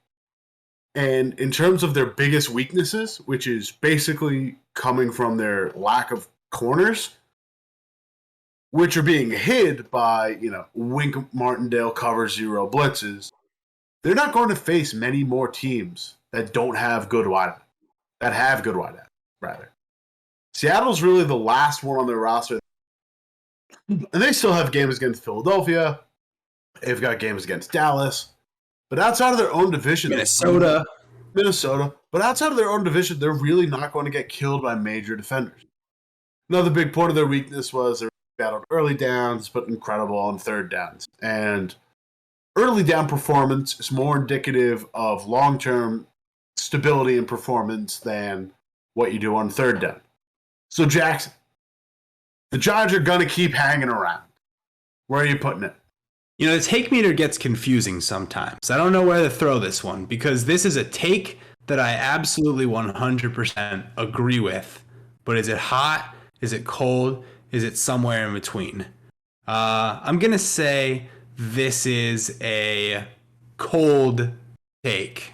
And in terms of their biggest weaknesses, which is basically coming from their lack of corners, which are being hid by, Wink Martindale cover zero blitzes, they're not going to face many more teams that don't have good wideouts, rather. Seattle's really the last one on their roster. And they still have games against Philadelphia. They've got games against Dallas. But outside of their own division, Minnesota. But outside of their own division, they're really not going to get killed by major defenders. Another big part of their weakness was they battled early downs, but incredible on third downs. And early down performance is more indicative of long-term stability and performance than what you do on third down. So, Jackson, the Giants are going to keep hanging around. Where are you putting it? The take meter gets confusing sometimes. I don't know where to throw this one because this is a take that I absolutely 100% agree with. But is it hot? Is it cold? Is it somewhere in between? I'm going to say this is a cold take,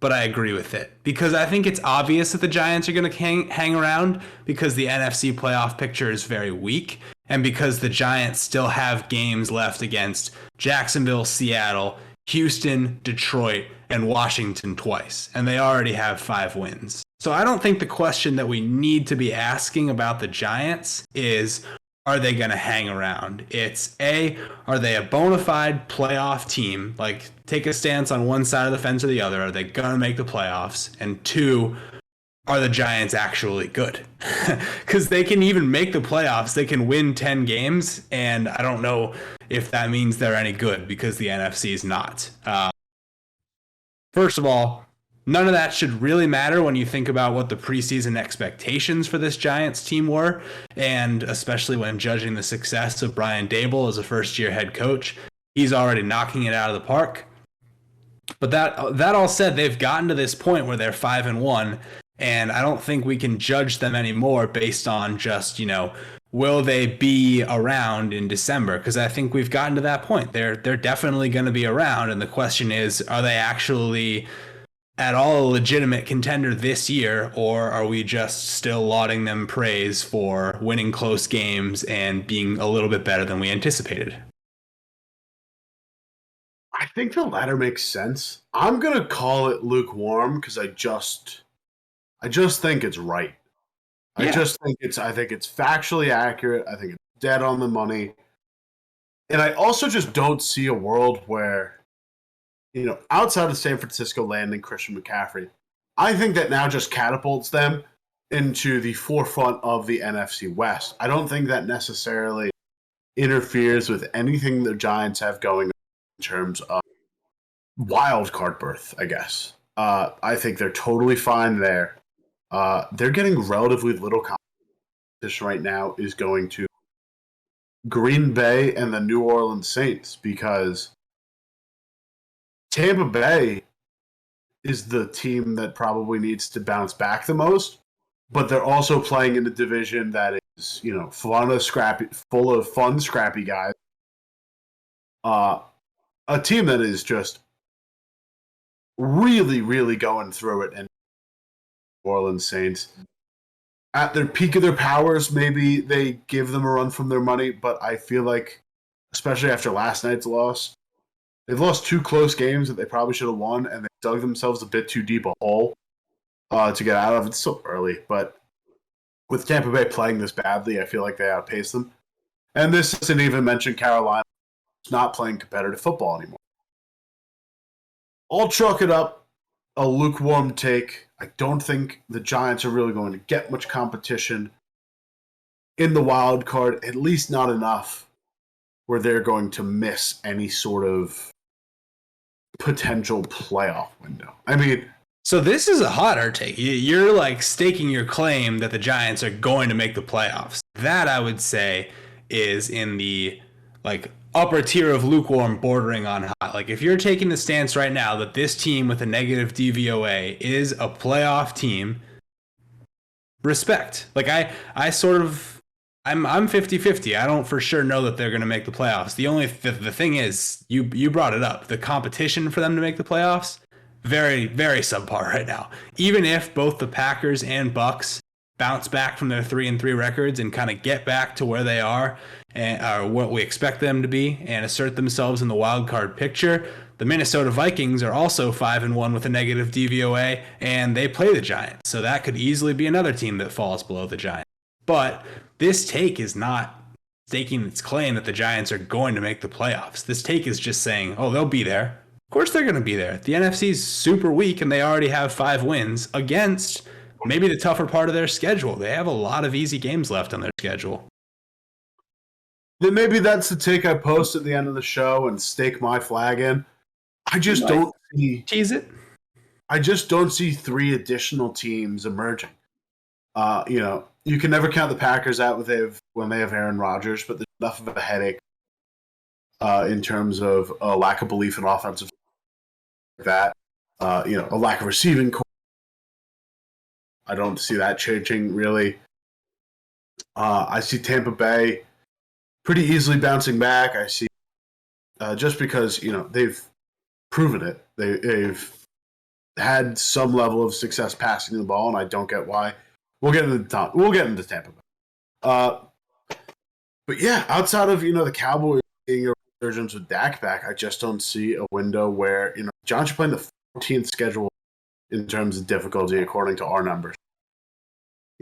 but I agree with it because I think it's obvious that the Giants are going to hang around because the NFC playoff picture is very weak and because the Giants still have games left against Jacksonville, Seattle, Houston, Detroit, and Washington twice, and they already have 5 wins. So I don't think the question that we need to be asking about the Giants is, are they going to hang around? It's A, are they a bona fide playoff team? Like, take a stance on one side of the fence or the other. Are they going to make the playoffs? And 2, are the Giants actually good? Because they can even make the playoffs. They can win 10 games, and I don't know if that means they're any good because the NFC is not. First of all, none of that should really matter when you think about what the preseason expectations for this Giants team were, and especially when judging the success of Brian Daboll as a first-year head coach. He's already knocking it out of the park. But that all said, they've gotten to this point where they're 5-1, and I don't think we can judge them anymore based on just, will they be around in December? Because I think we've gotten to that point. They're definitely going to be around, and the question is, are they actually at all a legitimate contender this year, or are we just still lauding them praise for winning close games and being a little bit better than we anticipated? I think the latter makes sense. I'm going to call it lukewarm because I just think it's right. Yeah. I think it's factually accurate. I think it's dead on the money. And I also just don't see a world where, outside of San Francisco landing Christian McCaffrey, I think that now just catapults them into the forefront of the NFC West. I don't think that necessarily interferes with anything the Giants have going on in terms of wild card berth, I guess. I think they're totally fine there. They're getting relatively little competition right now is going to Green Bay and the New Orleans Saints because Tampa Bay is the team that probably needs to bounce back the most, but they're also playing in a division that is, full of fun, scrappy guys. A team that is just really, really going through it, and New Orleans Saints at their peak of their powers, maybe they give them a run from their money, but I feel like, especially after last night's loss, they've lost 2 close games that they probably should have won, and they dug themselves a bit too deep a hole to get out of. It's still early, but with Tampa Bay playing this badly, I feel like they outpaced them. And this doesn't even mention Carolina not playing competitive football anymore. I'll chalk it up a lukewarm take. I don't think the Giants are really going to get much competition in the wild card, at least not enough where they're going to miss any sort of potential playoff window. I mean, so this is a hotter take. You're like staking your claim that the Giants are going to make the playoffs. That I would say is in the upper tier of lukewarm, bordering on hot. Like if you're taking the stance right now that this team with a negative DVOA is a playoff team, respect. Like I'm 50-50. I don't for sure know that they're going to make the playoffs. The thing is, you brought it up. The competition for them to make the playoffs, very, very subpar right now. Even if both the Packers and Bucks bounce back from their 3-3 records and kind of get back to where they are and what we expect them to be and assert themselves in the wild card picture, the Minnesota Vikings are also 5-1 with a negative DVOA, and they play the Giants. So that could easily be another team that falls below the Giants. But this take is not staking its claim that the Giants are going to make the playoffs. This take is just saying, oh, they'll be there. Of course they're going to be there. The NFC's super weak, and they already have 5 wins against maybe the tougher part of their schedule. They have a lot of easy games left on their schedule. Then maybe that's the take I post at the end of the show and stake my flag in. I just don't see... Tease it? I just don't see 3 additional teams emerging. You can never count the Packers out when they have Aaron Rodgers, but there's enough of a headache in terms of a lack of belief in offensive that, a lack of receiving core. I don't see that changing really. I see Tampa Bay pretty easily bouncing back. I see just because they've proven it. They've had some level of success passing the ball, and I don't get why. We'll get into Tampa Bay. But yeah, outside of the Cowboys being a resurgence with Dak back, I just don't see a window where Giants are playing the 14th schedule in terms of difficulty according to our numbers.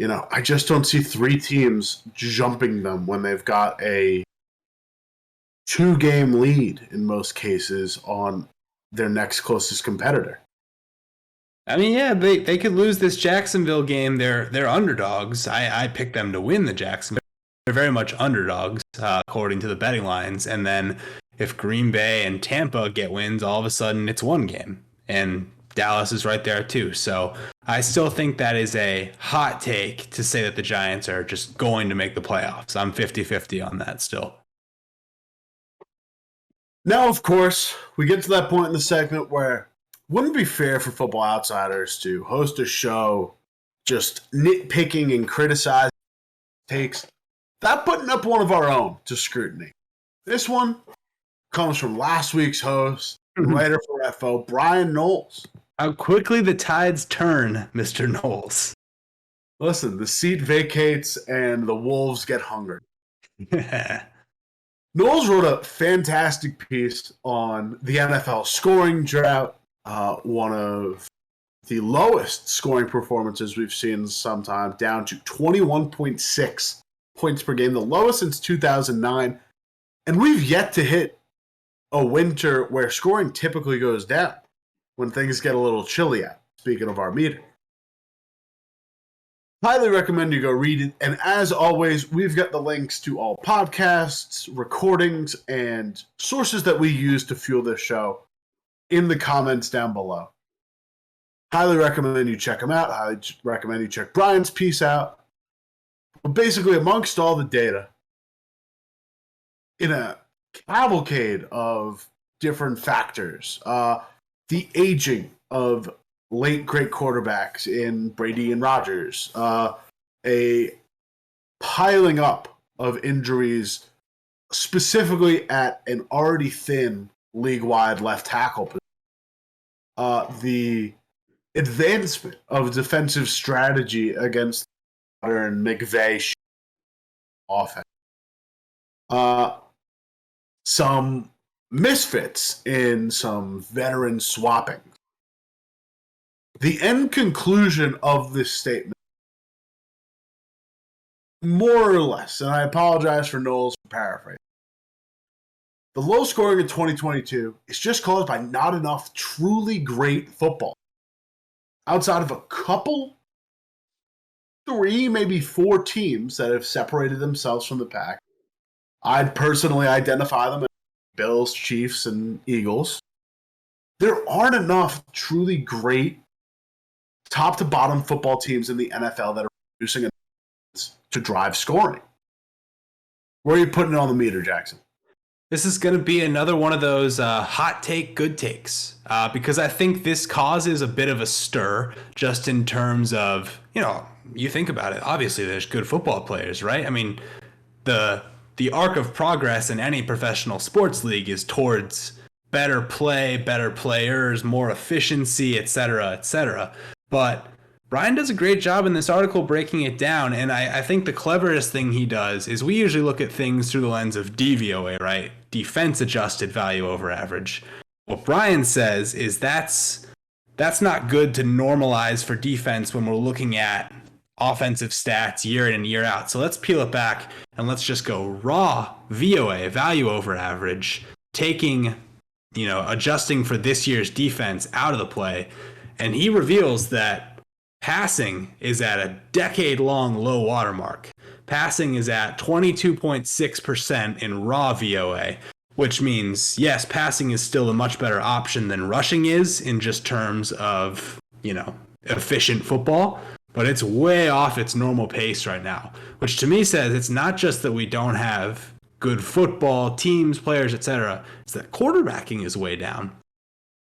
I just don't see 3 teams jumping them when they've got a 2-game lead in most cases on their next closest competitor. I mean, yeah, they could lose this Jacksonville game. They're underdogs. I picked them to win the Jacksonville. They're very much underdogs, according to the betting lines. And then if Green Bay and Tampa get wins, all of a sudden it's 1 game. And Dallas is right there too. So I still think that is a hot take to say that the Giants are just going to make the playoffs. I'm 50-50 on that still. Now, of course, we get to that point in the segment where wouldn't it be fair for Football Outsiders to host a show just nitpicking and criticizing takes, without putting up one of our own to scrutiny. This one comes from last week's host, writer for FO, Brian Knowles. How quickly the tides turn, Mr. Knowles. Listen, the seat vacates and the wolves get hungry. Knowles wrote a fantastic piece on the NFL scoring drought, one of the lowest scoring performances we've seen in some time, down to 21.6 points per game, the lowest since 2009. And we've yet to hit a winter where scoring typically goes down when things get a little chilly out, speaking of our meter. Highly recommend you go read it. And as always, we've got the links to all podcasts, recordings, and sources that we use to fuel this show in the comments down below. Highly recommend you check them out. Highly recommend you check Brian's piece out. But basically, amongst all the data, in a cavalcade of different factors, the aging of late great quarterbacks in Brady and Rodgers, a piling up of injuries, specifically at an already thin league-wide left tackle position, the advancement of defensive strategy against modern McVay offense, some misfits in some veteran swapping. The end conclusion of this statement, more or less, and I apologize for Knowles for paraphrasing, the low scoring in 2022 is just caused by not enough truly great football. Outside of a couple, 3, maybe 4 teams that have separated themselves from the pack, I'd personally identify them as Bills, Chiefs, and Eagles. There aren't enough truly great top to bottom football teams in the NFL that are producing to drive scoring. Where are you putting it on the meter, Jackson? This is going to be another one of those hot take, good takes, because I think this causes a bit of a stir just in terms of, you think about it. Obviously, there's good football players, right? I mean, the arc of progress in any professional sports league is towards better play, better players, more efficiency, et cetera, but Brian does a great job in this article breaking it down, and I think the cleverest thing he does is we usually look at things through the lens of DVOA, right? Defense adjusted value over average. What Brian says is that's not good to normalize for defense when we're looking at offensive stats year in and year out. So let's peel it back and let's just go raw VOA, value over average, taking, adjusting for this year's defense out of the play. And he reveals that passing is at a decade-long low watermark. Passing is at 22.6% in raw VOA, which means, yes, passing is still a much better option than rushing is in just terms of, efficient football, but it's way off its normal pace right now, which to me says it's not just that we don't have good football, teams, players, etc. It's that quarterbacking is way down.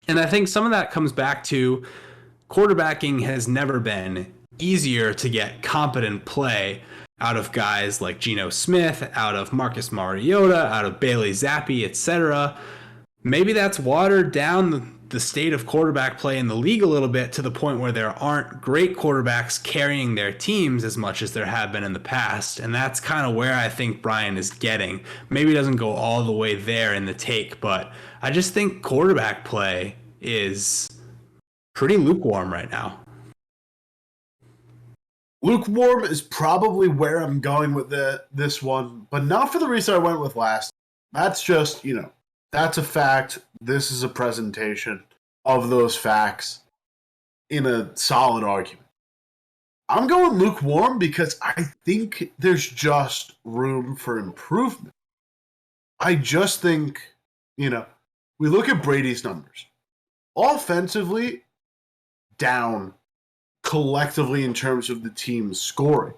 And I think some of that comes back to quarterbacking has never been easier to get competent play out of guys like Geno Smith, out of Marcus Mariota, out of Bailey Zappe, etc. Maybe that's watered down the state of quarterback play in the league a little bit to the point where there aren't great quarterbacks carrying their teams as much as there have been in the past. And that's kind of where I think Brian is getting. Maybe it doesn't go all the way there in the take, but I just think quarterback play is pretty lukewarm right now. Lukewarm is probably where I'm going with this one, but not for the reason I went with last. That's just, that's a fact. This is a presentation of those facts in a solid argument. I'm going lukewarm because I think there's just room for improvement. I just think, we look at Brady's numbers. Offensively, down collectively in terms of the team's scoring.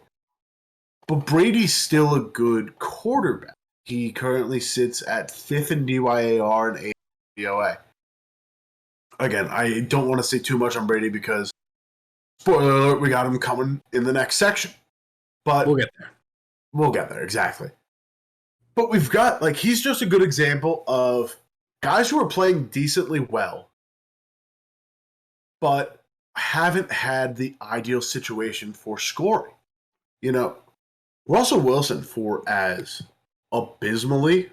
But Brady's still a good quarterback. He currently sits at 5th in DYAR and 8th in DOA. Again, I don't want to say too much on Brady because, spoiler alert, we got him coming in the next section. But we'll get there. We'll get there, exactly. But we've got, he's just a good example of guys who are playing decently well, but haven't had the ideal situation for scoring. Russell Wilson, for as abysmally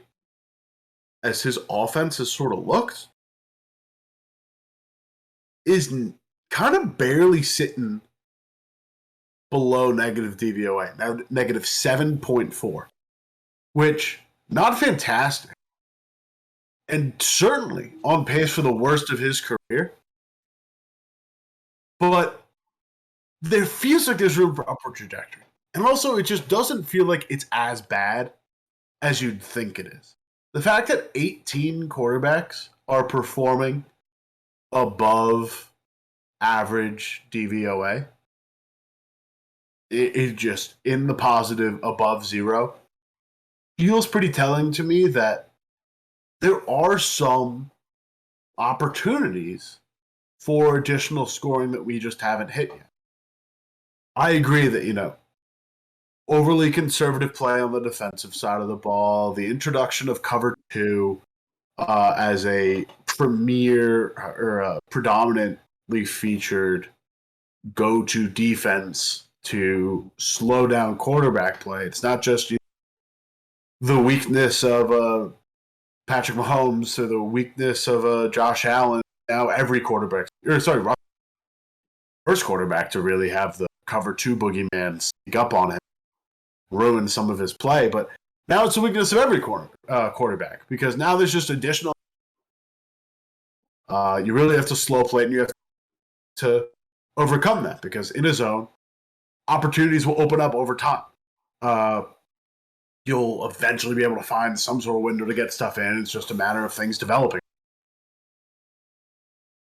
as his offense has sort of looked, is kind of barely sitting below negative DVOA, now negative 7.4, which not fantastic, and certainly on pace for the worst of his career. But there feels like there's room for upward trajectory. And also, it just doesn't feel like it's as bad as you'd think it is. The fact that 18 quarterbacks are performing above average DVOA, it just, in the positive, above zero, feels pretty telling to me that there are some opportunities for additional scoring that we just haven't hit yet. I agree that, overly conservative play on the defensive side of the ball, the introduction of cover 2 as a premier or a predominantly featured go-to defense to slow down quarterback play. It's not just the weakness of Patrick Mahomes or the weakness of Josh Allen. Now every quarterback, first quarterback to really have the cover 2 boogeyman sneak up on him, ruin some of his play. But now it's the weakness of every quarterback because now there's just additional. You really have to slow play and you have to overcome that because in a zone, opportunities will open up over time. You'll eventually be able to find some sort of window to get stuff in. It's just a matter of things developing.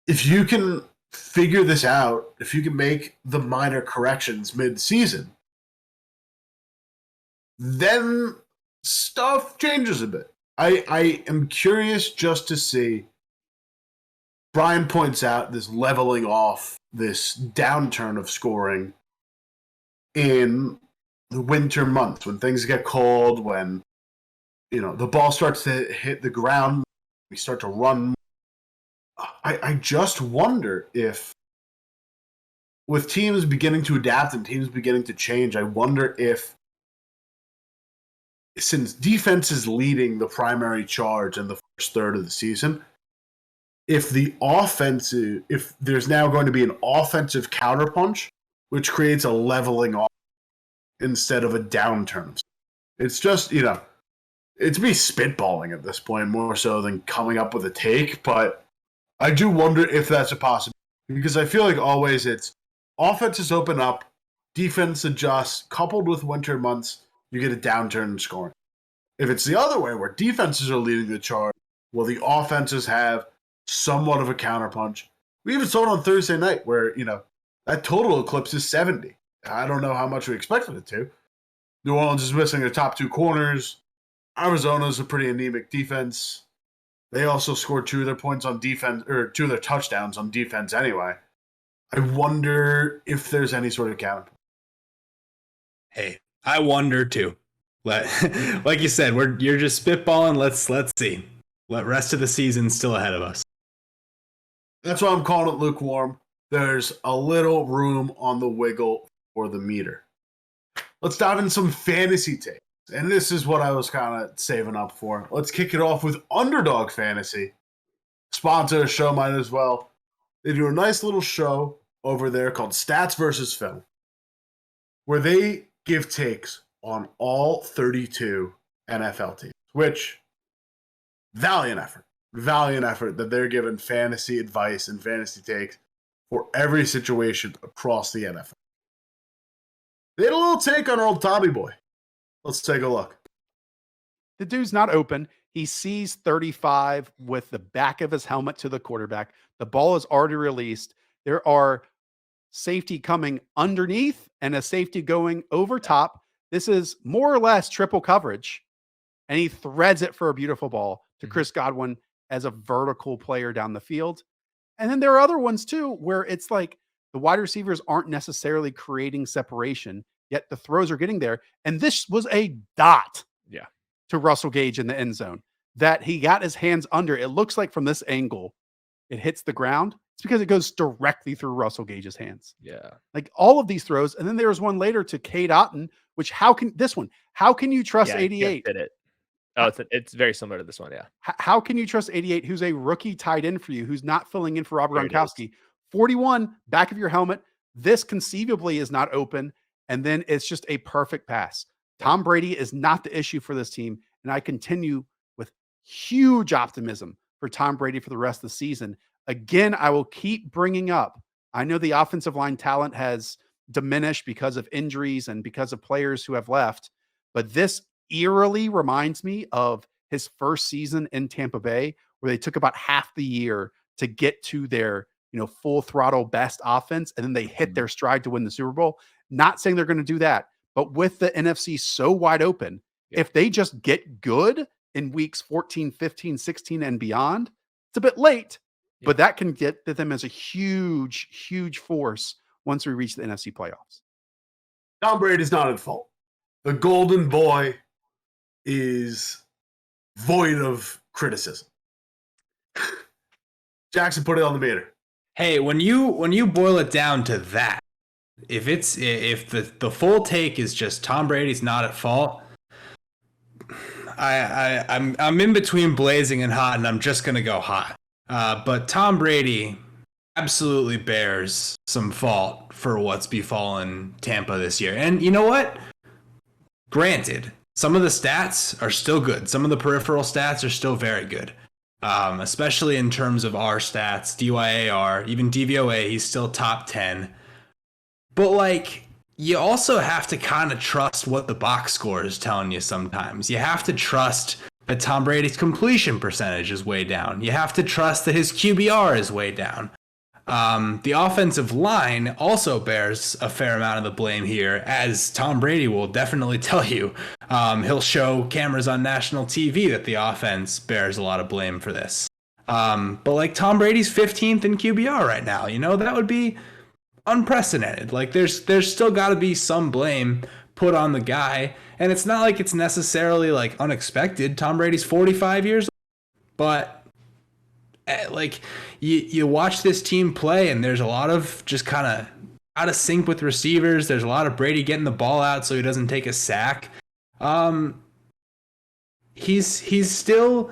If you can figure this out, if you can make the minor corrections mid-season, then stuff changes a bit. I am curious just to see. Brian points out this leveling off, this downturn of scoring in the winter months when things get cold, when the ball starts to hit the ground, we start to run. I just wonder if, with teams beginning to adapt and teams beginning to change, I wonder if, since defense is leading the primary charge in the first third of the season, if there's now going to be an offensive counterpunch, which creates a leveling off instead of a downturn. It's just, it's me spitballing at this point more so than coming up with a take, but I do wonder if that's a possibility because I feel like always it's offenses open up, defense adjusts, coupled with winter months, you get a downturn in scoring. If it's the other way where defenses are leading the charge, well, the offenses have somewhat of a counterpunch. We even saw it on Thursday night where, that total eclipse is 70. I don't know how much we expected it to. New Orleans is missing their top 2 corners. Arizona's a pretty anemic defense. They also scored 2 of their points on defense, or 2 of their touchdowns on defense anyway. I wonder if there's any sort of counter. Hey, I wonder too. Like you said, you're just spitballing. Let's see. The rest of the season's still ahead of us. That's why I'm calling it lukewarm. There's a little room on the wiggle for the meter. Let's dive into some fantasy takes. And this is what I was kind of saving up for. Let's kick it off with Underdog Fantasy. Sponsor the show, might as well. They do a nice little show over there called Stats versus Film, where they give takes on all 32 NFL teams, which, valiant effort that they're giving fantasy advice and fantasy takes for every situation across the NFL. They had a little take on old Tommy Boy. Let's take a look. The dude's not open. He sees 35 with the back of his helmet to the quarterback. The ball is already released. There are safety coming underneath and a safety going over top. This is more or less triple coverage. And he threads it for a beautiful ball to Chris Godwin as a vertical player down the field. And then there are other ones too, where it's like the wide receivers aren't necessarily creating separation, yet the throws are getting there. And this was a dot to Russell Gage in the end zone that he got his hands under. It looks like from this angle, it hits the ground. It's because it goes directly through Russell Gage's hands. Yeah. Like all of these throws. And then there was one later to Cade Otton, which how can you trust 88? Did it. Oh, it's very similar to this one. Yeah. How can you trust 88, who's a rookie tight end for you, who's not filling in for Rob Gronkowski? 41, back of your helmet. This conceivably is not open. And then it's just a perfect pass. Tom Brady is not the issue for this team. And I continue with huge optimism for Tom Brady for the rest of the season. Again, I will keep bringing up, I know the offensive line talent has diminished because of injuries and because of players who have left, but this eerily reminds me of his first season in Tampa Bay, where they took about half the year to get to their, full throttle best offense. And then they hit their stride to win the Super Bowl. Not saying they're going to do that, but with the NFC so wide open, if they just get good in weeks 14, 15, 16 and beyond, it's a bit late, but that can get them as a huge, huge force once we reach the NFC playoffs. Tom Brady's not at fault. The golden boy is void of criticism. Jackson, put it on the meter. Hey, when you boil it down to that, if the full take is just Tom Brady's not at fault, I'm in between blazing and hot, and I'm just gonna go hot. But Tom Brady absolutely bears some fault for what's befallen Tampa this year. And you know what? Granted, some of the stats are still good. Some of the peripheral stats are still very good. Especially in terms of our stats, DYAR, even DVOA, he's still top 10. But you also have to kind of trust what the box score is telling you sometimes. You have to trust that Tom Brady's completion percentage is way down. You have to trust that his QBR is way down. The offensive line also bears a fair amount of the blame here, as Tom Brady will definitely tell you. He'll show cameras on national TV that the offense bears a lot of blame for this. But Tom Brady's 15th in QBR right now, that would be unprecedented. There's still got to be some blame put on the guy, and it's not like it's necessarily unexpected. Tom Brady's 45 years old, but you watch this team play, and there's a lot of just kind of out of sync with receivers. There's a lot of Brady getting the ball out so he doesn't take a sack. He's still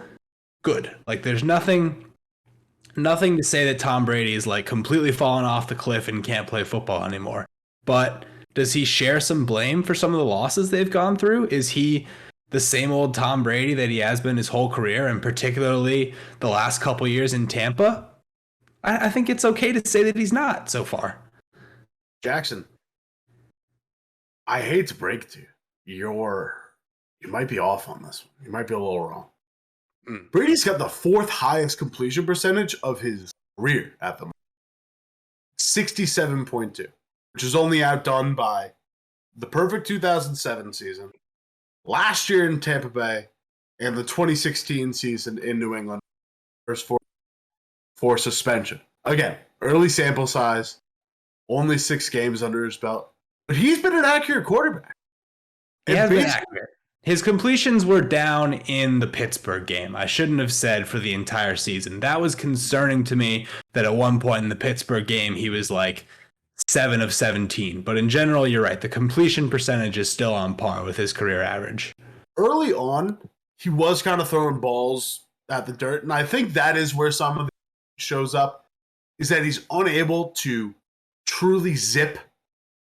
good. There's nothing to say that Tom Brady is completely fallen off the cliff and can't play football anymore. But does he share some blame for some of the losses they've gone through? Is he the same old Tom Brady that he has been his whole career, and particularly the last couple years in Tampa? I think it's okay to say that he's not so far. Jackson, I hate to break it to you. You might be off on this one. You might be a little wrong. Brady's got the 4th highest completion percentage of his career at the moment. 67.2, which is only outdone by the perfect 2007 season, last year in Tampa Bay, and the 2016 season in New England, first for suspension. Again, early sample size, only 6 games under his belt, but he's been an accurate quarterback. He has been accurate. His completions were down in the Pittsburgh game. I shouldn't have said for the entire season. That was concerning to me that at one point in the Pittsburgh game, he was like 7 of 17. But in general, you're right. The completion percentage is still on par with his career average. Early on, he was kind of throwing balls at the dirt, and I think that is where some of it shows up, is that he's unable to truly zip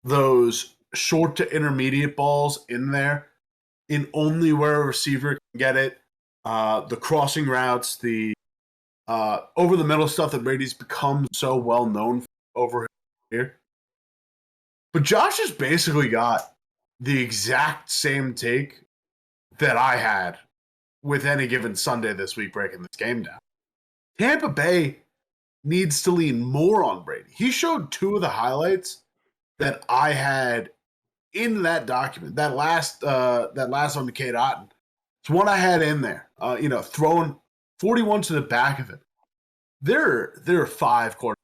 those short to intermediate balls in there in only where a receiver can get it. The crossing routes, the over the middle stuff that Brady's become so well known for over here. But Josh has basically got the exact same take that I had with any given Sunday this week breaking this game down. Tampa Bay needs to lean more on Brady. He showed 2 of the highlights that I had in that document. That last one to Kate Otten. It's one I had in there. Throwing 41 to the back of it. There are 5 quarterbacks.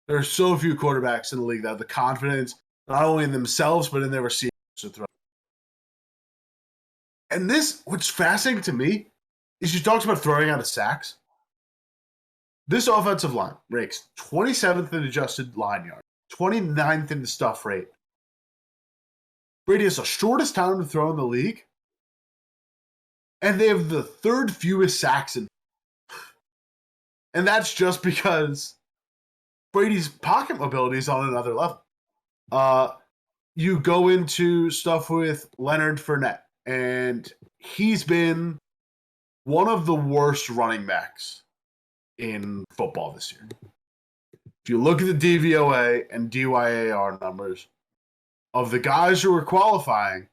There are so few quarterbacks in the league that have the confidence, not only in themselves, but in their receivers to throw. And what's fascinating to me is you talked about throwing out of sacks. This offensive line ranks 27th in adjusted line yard, 29th in the stuff rate. Brady has the shortest time to throw in the league, and they have the 3rd fewest sacks in. And that's just because Brady's pocket mobility is on another level. You go into stuff with Leonard Fournette, and he's been one of the worst running backs in football this year. If you look at the DVOA and DYAR numbers of the guys who are qualifying,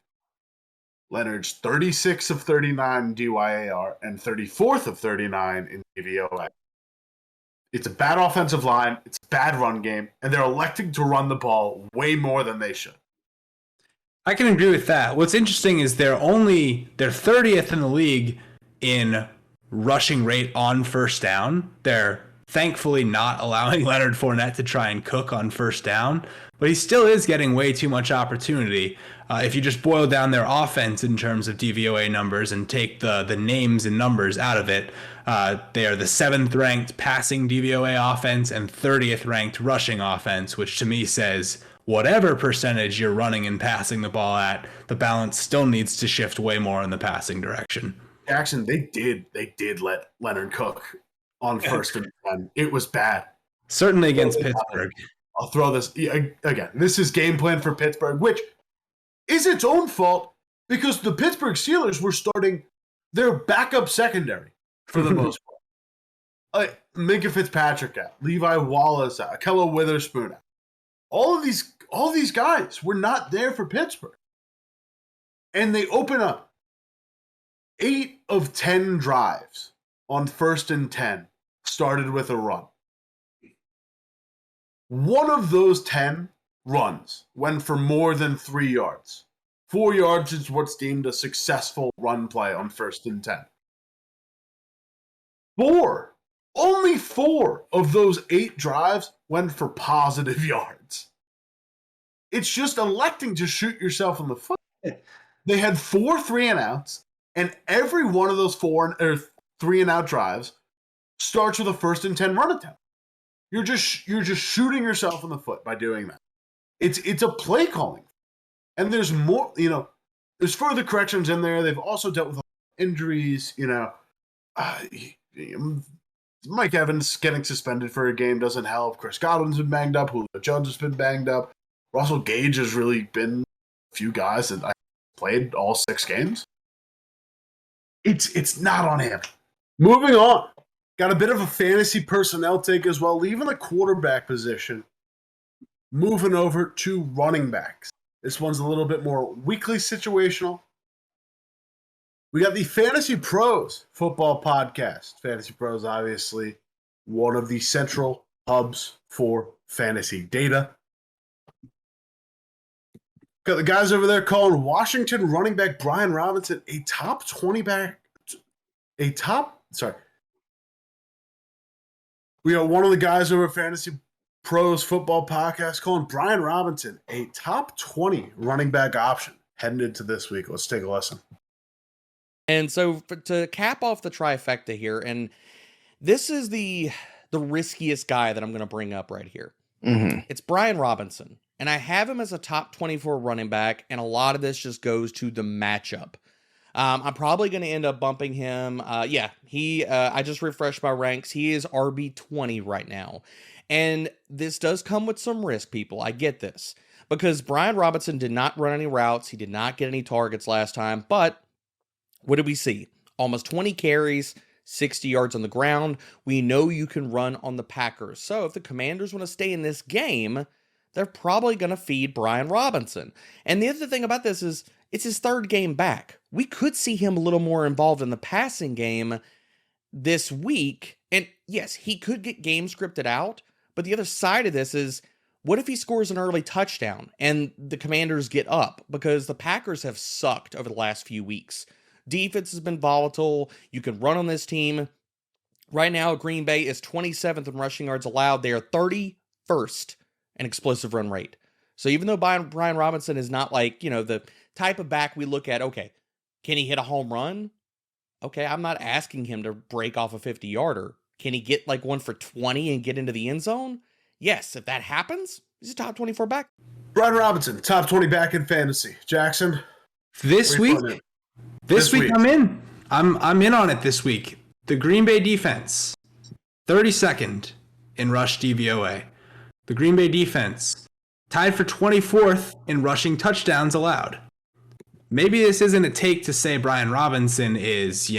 Leonard's 36 of 39 in DYAR and 34th of 39 in DVOA. It's a bad offensive line, it's a bad run game, and they're electing to run the ball way more than they should. I can agree with that. What's interesting is they're 30th in the league in rushing rate on first down. They're thankfully not allowing Leonard Fournette to try and cook on first down, but he still is getting way too much opportunity. If you just boil down their offense in terms of DVOA numbers and take the names and numbers out of it, they are the 7th ranked passing DVOA offense and 30th ranked rushing offense, which to me says whatever percentage you're running and passing the ball at, the balance still needs to shift way more in the passing direction. Jackson, they did let Leonard cook on first and 10. It was bad. Certainly against Pittsburgh. I'll throw this again. This is game plan for Pittsburgh, which is its own fault because the Pittsburgh Steelers were starting their backup secondary for the most part. Minka Fitzpatrick out, Levi Wallace out, Akello Witherspoon out. All of these guys were not there for Pittsburgh. And they open up 8 of 10 drives on first and 10 started with a run. One of those 10 runs went for more than 3 yards. 4 yards is what's deemed a successful run play on first and 10. Only 4 of those 8 drives went for positive yards. It's just electing to shoot yourself in the foot. They had 4 3-and-outs, and every one of those 3-and-out drives starts with a first and 10 run attempt. You're just shooting yourself in the foot by doing that. It's a play calling, and there's more. There's further corrections in there. They've also dealt with injuries. Mike Evans getting suspended for a game doesn't help. Chris Godwin's been banged up. Julio Jones has been banged up. Russell Gage has really been a few guys that I played all 6 games. It's not on him. Moving on. Got a bit of a fantasy personnel take as well, leaving the quarterback position, moving over to running backs. This one's a little bit more weekly situational. We got the Fantasy Pros football podcast. Fantasy Pros, obviously, one of the central hubs for fantasy data. Got the guys over there calling Washington running back Brian Robinson a top 20 back. We got one of the guys over at Fantasy Pros Football Podcast calling Brian Robinson a top 20 running back option heading into this week. Let's take a listen. And so to cap off the trifecta here, and this is the riskiest guy that I'm going to bring up right here. Mm-hmm. It's Brian Robinson, and I have him as a top 24 running back, and a lot of this just goes to the matchup. I'm probably going to end up bumping him. I just refreshed my ranks. He is RB20 right now. And this does come with some risk, people. I get this. Because Brian Robinson did not run any routes. He did not get any targets last time. But what did we see? Almost 20 carries, 60 yards on the ground. We know you can run on the Packers. So if the Commanders want to stay in this game, they're probably going to feed Brian Robinson. And the other thing about this is it's his third game back. We could see him a little more involved in the passing game this week. And yes, he could get game scripted out. But the other side of this is, what if he scores an early touchdown and the Commanders get up? Because the Packers have sucked over the last few weeks. Defense has been volatile. You can run on this team. Right now, Green Bay is 27th in rushing yards allowed. They are 31st in explosive run rate. So even though Brian Robinson is not like, the type of back we look at, okay, can he hit a home run? Okay, I'm not asking him to break off a 50-yarder. Can he get like one for 20 and get into the end zone? Yes, if that happens, he's a top 24 back. Brian Robinson, top 20 back in fantasy. Jackson? This week I'm in. I'm in on it this week. The Green Bay defense, 32nd in rush DVOA. The Green Bay defense tied for 24th in rushing touchdowns allowed. Maybe this isn't a take to say Brian Robinson is,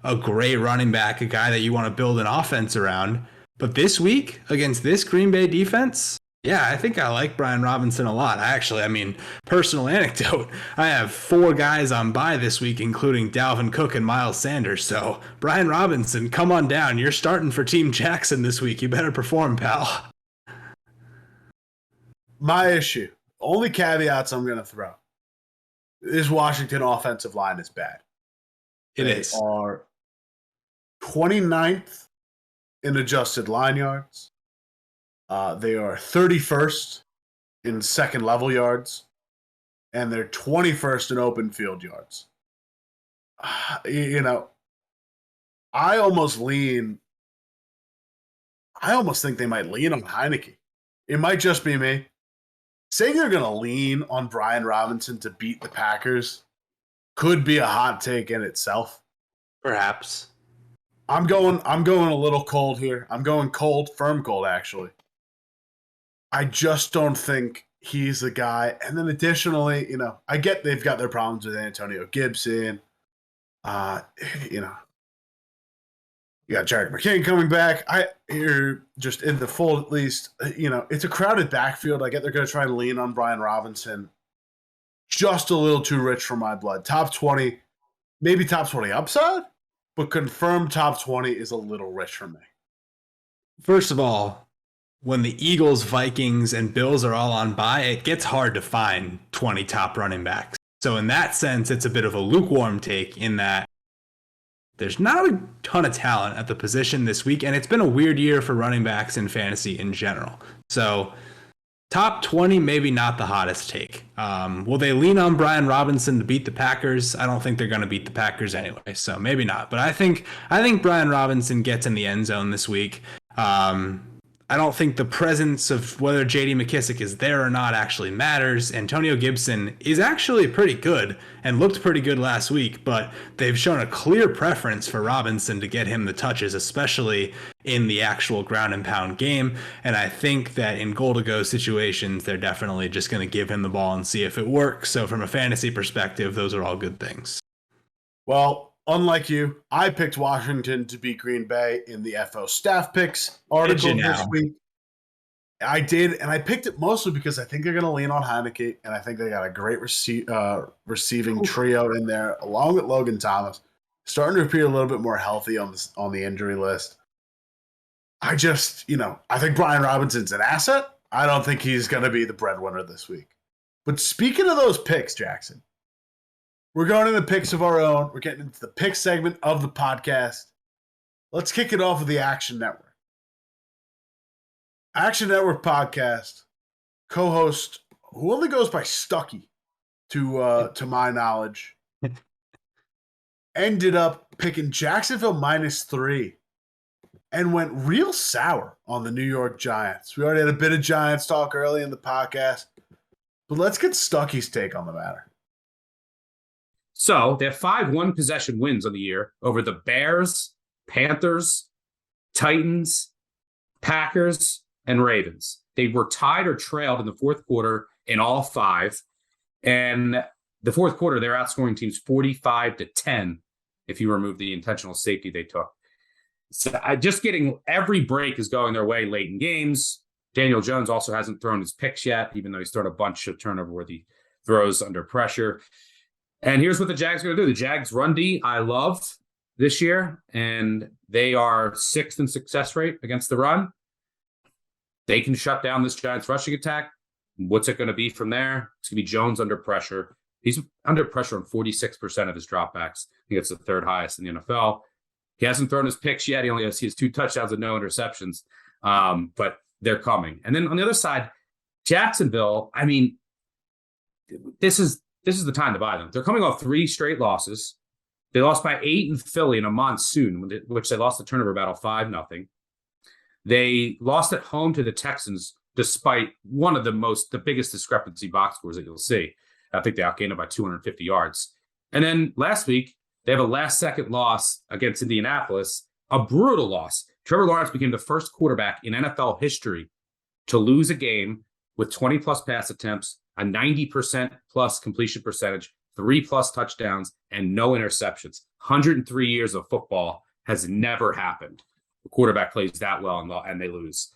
a great running back, a guy that you want to build an offense around. But this week, against this Green Bay defense, yeah, I think I like Brian Robinson a lot. Personal anecdote, I have 4 guys on bye this week, including Dalvin Cook and Miles Sanders. So, Brian Robinson, come on down. You're starting for Team Jackson this week. You better perform, pal. My issue, only caveats I'm going to throw, this Washington offensive line is bad. They are 29th in adjusted line yards. They are 31st in second level yards, and they're 21st in open field yards. I almost think they might lean on Heineke. It might just be me. Saying they're going to lean on Brian Robinson to beat the Packers could be a hot take in itself. Perhaps. I'm going a little cold here. I'm going cold, firm cold, actually. I just don't think he's the guy. And then additionally, I get they've got their problems with Antonio Gibson. You got Jared McCain coming back. You're just in the fold at least. It's a crowded backfield. I get they're going to try and lean on Brian Robinson. Just a little too rich for my blood. Top 20, maybe top 20 upside, but confirmed top 20 is a little rich for me. First of all, when the Eagles, Vikings, and Bills are all on bye, it gets hard to find 20 top running backs. So in that sense, it's a bit of a lukewarm take in that there's not a ton of talent at the position this week, and it's been a weird year for running backs in fantasy in general. So top 20, maybe not the hottest take. Will they lean on Brian Robinson to beat the Packers? I don't think they're going to beat the Packers anyway, so maybe not. But I think Brian Robinson gets in the end zone this week. I don't think the presence of whether J.D. McKissic is there or not actually matters. Antonio Gibson is actually pretty good and looked pretty good last week, but they've shown a clear preference for Robinson to get him the touches, especially in the actual ground and pound game. And I think that in goal-to-go situations, they're definitely just going to give him the ball and see if it works. So from a fantasy perspective, those are all good things. Well, unlike you, I picked Washington to beat Green Bay in the FO staff picks article this week. I did, and I picked it mostly because I think they're going to lean on Heineke, and I think they got a great receiving trio in there, along with Logan Thomas, starting to appear a little bit more healthy on the injury list. I just, I think Brian Robinson's an asset. I don't think he's going to be the breadwinner this week. But speaking of those picks, Jackson, we're going into picks of our own. We're getting into the pick segment of the podcast. Let's kick it off with the Action Network. Action Network podcast co-host, who only goes by Stucky, to my knowledge, ended up picking Jacksonville -3 and went real sour on the New York Giants. We already had a bit of Giants talk early in the podcast, but let's get Stucky's take on the matter. So they have 5 one-possession wins on the year over the Bears, Panthers, Titans, Packers, and Ravens. They were tied or trailed in the fourth quarter in all 5. And the fourth quarter, they're outscoring teams 45-10 if you remove the intentional safety they took. So just getting every break is going their way late in games. Daniel Jones also hasn't thrown his picks yet, even though he's thrown a bunch of turnover-worthy throws under pressure. And here's what the Jags are going to do. The Jags run D, I love this year, and they are 6th in success rate against the run. They can shut down this Giants rushing attack. What's it going to be from there? It's going to be Jones under pressure. He's under pressure on 46% of his dropbacks. I think it's the 3rd highest in the NFL. He hasn't thrown his picks yet. He only has 2 touchdowns and no interceptions, but they're coming. And then on the other side, Jacksonville, I mean, this is the time to buy them. They're coming off 3 straight losses. They lost by 8 in Philly in a monsoon, which they lost the turnover battle 5-0. They lost at home to the Texans, despite one of the biggest discrepancy box scores that you'll see. I think they outgained it by 250 yards. And then last week, they have a last-second loss against Indianapolis, a brutal loss. Trevor Lawrence became the first quarterback in NFL history to lose a game with 20-plus pass attempts, a 90% plus completion percentage, 3+ touchdowns, and no interceptions. 103 years of football has never happened. The quarterback plays that well and they lose.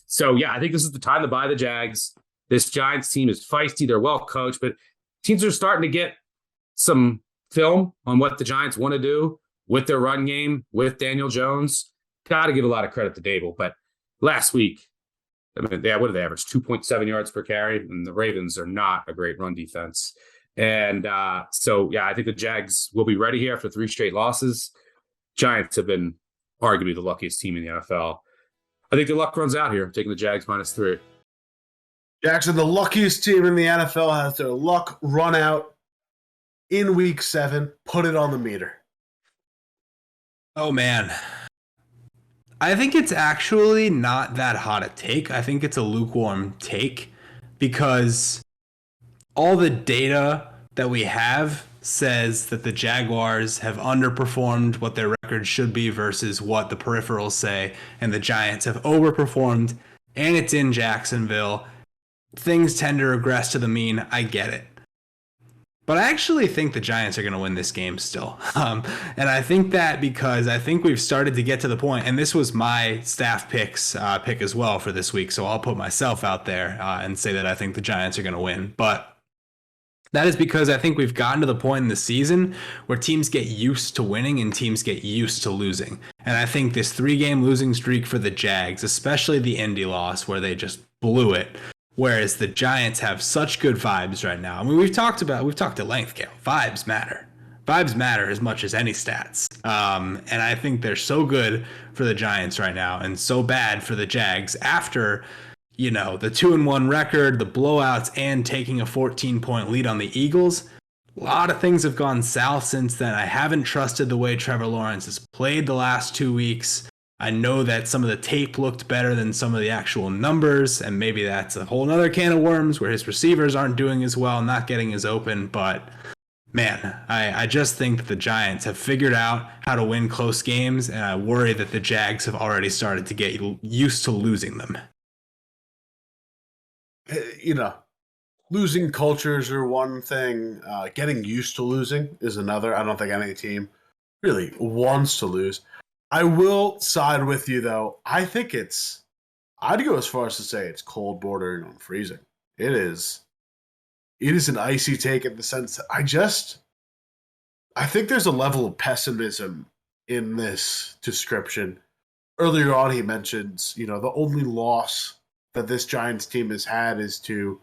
So, yeah, I think this is the time to buy the Jags. This Giants team is feisty. They're well coached, but teams are starting to get some film on what the Giants want to do with their run game, with Daniel Jones. Got to give a lot of credit to Dable. But last week, I mean, what did they average? 2.7 yards per carry, and the Ravens are not a great run defense. And so, yeah, I think the Jags will be ready here after 3 straight losses. Giants have been arguably the luckiest team in the NFL. I think the luck runs out here, taking the Jags -3. Jackson, the luckiest team in the NFL, has their luck run out in week 7. Put it on the meter. Oh, man. I think it's actually not that hot a take. I think it's a lukewarm take because all the data that we have says that the Jaguars have underperformed what their record should be versus what the peripherals say, and the Giants have overperformed, and it's in Jacksonville. Things tend to regress to the mean. I get it. But I actually think the Giants are going to win this game still. And I think that because I think we've started to get to the point, and this was my staff pick as well for this week, so I'll put myself out there and say that I think the Giants are going to win. But that is because I think we've gotten to the point in the season where teams get used to winning and teams get used to losing. And I think this 3-game losing streak for the Jags, especially the Indy loss where they just blew it, whereas the Giants have such good vibes right now. I mean, we've talked at length, Cale. Vibes matter. Vibes matter as much as any stats. And I think they're so good for the Giants right now and so bad for the Jags after, the 2-1 record, the blowouts, and taking a 14-point lead on the Eagles. A lot of things have gone south since then. I haven't trusted the way Trevor Lawrence has played the last 2 weeks. I know that some of the tape looked better than some of the actual numbers, and maybe that's a whole other can of worms where his receivers aren't doing as well, not getting as open. But, man, I just think that the Giants have figured out how to win close games, and I worry that the Jags have already started to get used to losing them. Losing cultures are one thing. Getting used to losing is another. I don't think any team really wants to lose. I will side with you, though. I think I'd go as far as to say it's cold bordering on freezing. It is an icy take in the sense that I think there's a level of pessimism in this description. Earlier on, he mentions, the only loss that this Giants team has had is to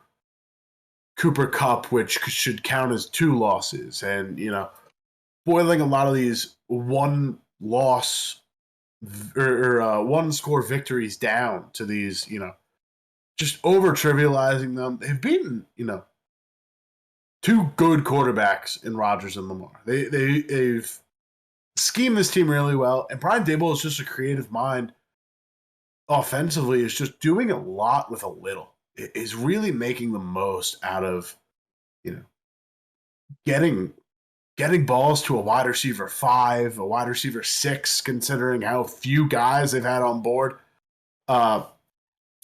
Cooper Kupp, which should count as 2 losses, and boiling a lot of these one loss or one score victories down to these, just over trivializing them. They've beaten, 2 good quarterbacks in Rodgers and Lamar. They've schemed this team really well, and Brian Daboll is just a creative mind. Offensively, is just doing a lot with a little. It is really making the most out of, getting balls to a wide receiver 5, a wide receiver 6, considering how few guys they've had on board. I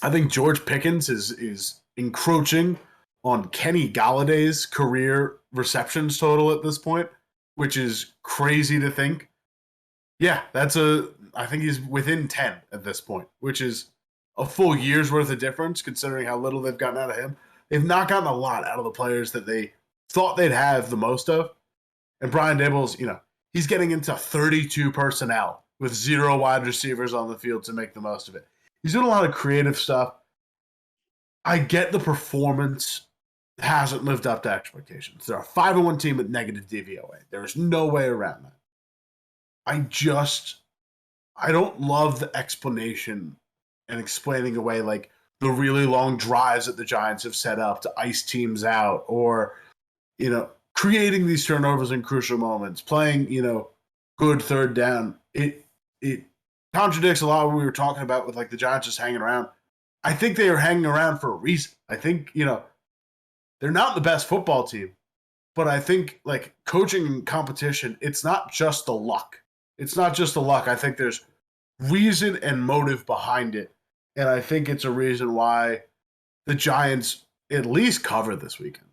think George Pickens is encroaching on Kenny Galladay's career receptions total at this point, which is crazy to think. Yeah, I think he's within 10 at this point, which is a full year's worth of difference considering how little they've gotten out of him. They've not gotten a lot out of the players that they thought they'd have the most of. And Brian Daboll's, he's getting into 32 personnel with 0 wide receivers on the field to make the most of it. He's doing a lot of creative stuff. I get the performance hasn't lived up to expectations. They're a 5-1 team with negative DVOA. There is no way around that. I don't love the explanation and explaining away like the really long drives that the Giants have set up to ice teams out, or, creating these turnovers in crucial moments, playing, good third down. It contradicts a lot of what we were talking about with like the Giants just hanging around. I think they are hanging around for a reason. I think, they're not the best football team, but I think like coaching and competition, it's not just the luck. It's not just the luck. I think there's reason and motive behind it. And I think it's a reason why the Giants at least cover this weekend.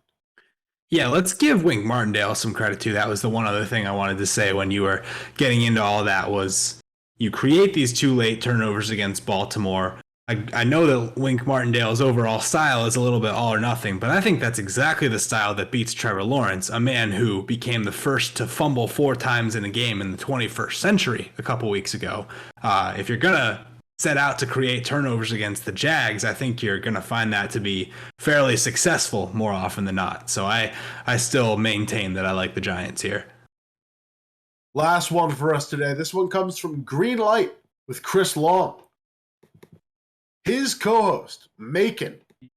Yeah, let's give Wink Martindale some credit too. That was the one other thing I wanted to say when you were getting into all that was you create these 2 late turnovers against Baltimore. I know that Wink Martindale's overall style is a little bit all or nothing, but I think that's exactly the style that beats Trevor Lawrence, a man who became the first to fumble 4 times in a game in the 21st century a couple weeks ago. If you're going to set out to create turnovers against the Jags, I think you're going to find that to be fairly successful more often than not. So I still maintain that I like the Giants here. Last one for us today. This one comes from Green Light with Chris Long. His co-host, Macon,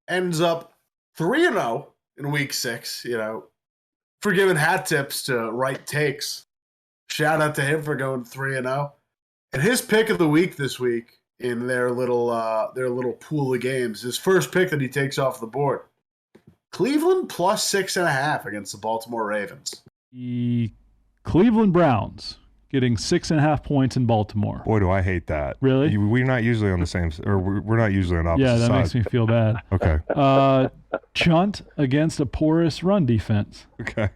ends up 3-0 in week 6, for giving hat tips to right takes. Shout out to him for going 3-0. And his pick of the week this week in their little pool of games, his first pick that he takes off the board, Cleveland plus 6.5 against the Baltimore Ravens. The Cleveland Browns getting 6.5 points in Baltimore. Boy, do I hate that. Really? We're not usually on the same, or we're not usually on opposite sides. Yeah, that makes me feel bad. Okay. Chunt against a porous run defense. Okay.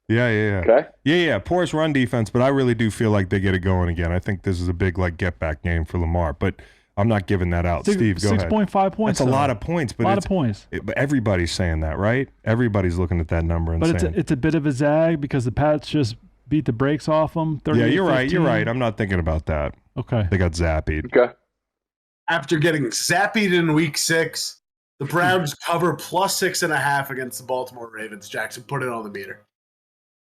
Yeah. Okay. Yeah. Porous run defense, but I really do feel like they get it going again. I think this is a big get back game for Lamar, but I'm not giving that out. Steve, go ahead. 6.5 points. That's a lot of points, but but everybody's saying that, right? Everybody's looking at that number and saying it's a bit of a zag because the Pats just beat the brakes off them. Yeah, you're right. I'm not thinking about that. Okay. They got zapped. Okay. After getting zapped in week 6, the Browns cover plus 6.5 against the Baltimore Ravens. Jackson, put it on the meter.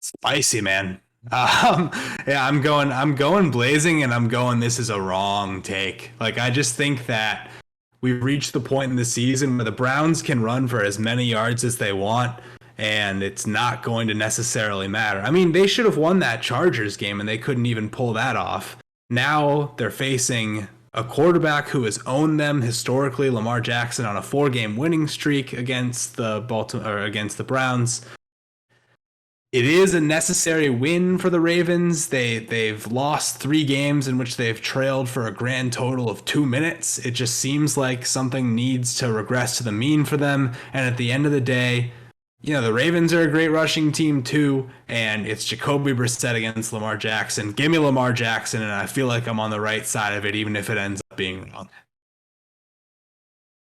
Spicy, man. Yeah, I'm going blazing, and I'm going, this is a wrong take. Like, I just think that we've reached the point in the season where the Browns can run for as many yards as they want, and it's not going to necessarily matter. I mean, they should have won that Chargers game, and they couldn't even pull that off. Now they're facing a quarterback who has owned them historically, Lamar Jackson, on a 4-game winning streak against the Browns. It is a necessary win for the Ravens. They've lost 3 games in which they've trailed for a grand total of 2 minutes. It just seems like something needs to regress to the mean for them. And at the end of the day, the Ravens are a great rushing team too, and it's Jacoby Brissett against Lamar Jackson. Give me Lamar Jackson, and I feel like I'm on the right side of it, even if it ends up being wrong.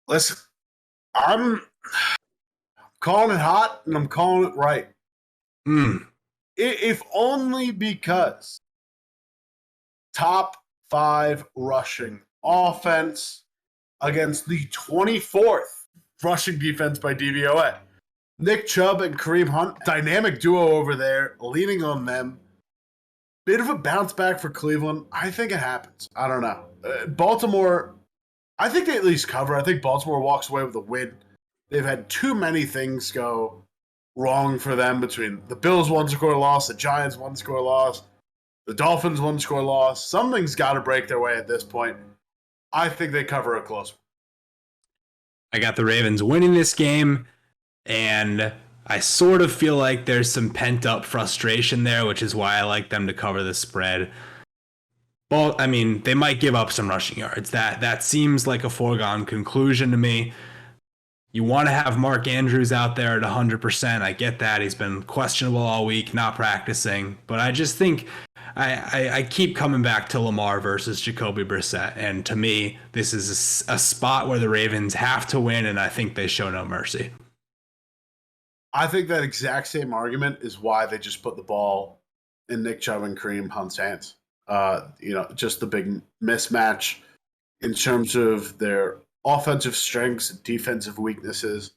Listen, I'm calling it hot, and I'm calling it right. If only because top 5 rushing offense against the 24th rushing defense by DVOA. Nick Chubb and Kareem Hunt, dynamic duo over there, leaning on them. Bit of a bounce back for Cleveland. I think it happens. I don't know. Baltimore, I think they at least cover. I think Baltimore walks away with a win. They've had too many things go wrong for them between the Bills one-score loss, the Giants one-score loss, the Dolphins one-score loss. Something's got to break their way at this point. I think they cover a close one. I got the Ravens winning this game, and I sort of feel like there's some pent-up frustration there, which is why I like them to cover the spread. Well, I mean, they might give up some rushing yards. That seems like a foregone conclusion to me. You want to have Mark Andrews out there at 100%. I get that. He's been questionable all week, not practicing. But I just think I keep coming back to Lamar versus Jacoby Brissett. And to me, this is a spot where the Ravens have to win, and I think they show no mercy. I think that exact same argument is why they just put the ball in Nick Chubb and Kareem Hunt's hands. Just the big mismatch in terms of their offensive strengths and defensive weaknesses.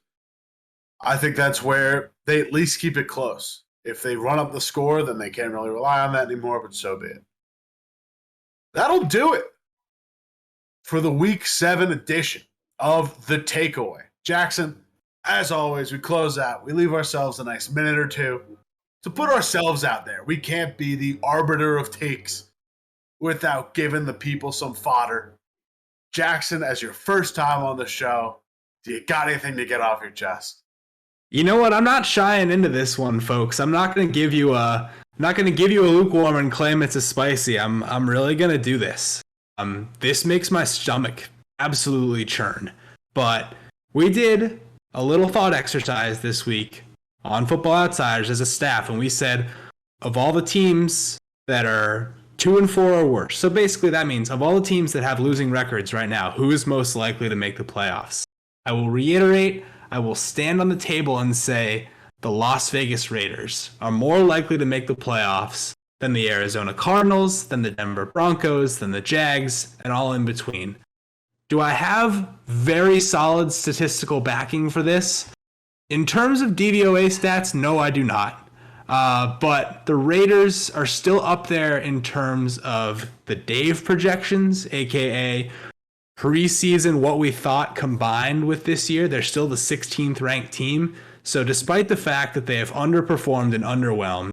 I think that's where they at least keep it close. If they run up the score, then they can't really rely on that anymore, but so be it. That'll do it for the Week 7 edition of The Takeaway. Jackson, as always, we close out. We leave ourselves a nice minute or two to put ourselves out there. We can't be the arbiter of takes without giving the people some fodder. Jackson, as your first time on the show, do you got anything to get off your chest? You know what? I'm not shying into this one, folks. I'm not going to give you a lukewarm and claim it's a spicy. I'm really going to do this. This makes my stomach absolutely churn. But we did a little thought exercise this week on Football Outsiders as a staff, and we said of all the teams that are 2-4 or worse. So basically that means of all the teams that have losing records right now, who is most likely to make the playoffs? I will reiterate, I will stand on the table and say the Las Vegas Raiders are more likely to make the playoffs than the Arizona Cardinals, than the Denver Broncos, than the Jags, and all in between. Do I have very solid statistical backing for this? In terms of DVOA stats, no, I do not. But the Raiders are still up there in terms of the Dave projections, aka preseason what we thought combined with this year. They're still the 16th ranked team. So despite the fact that they have underperformed and underwhelmed,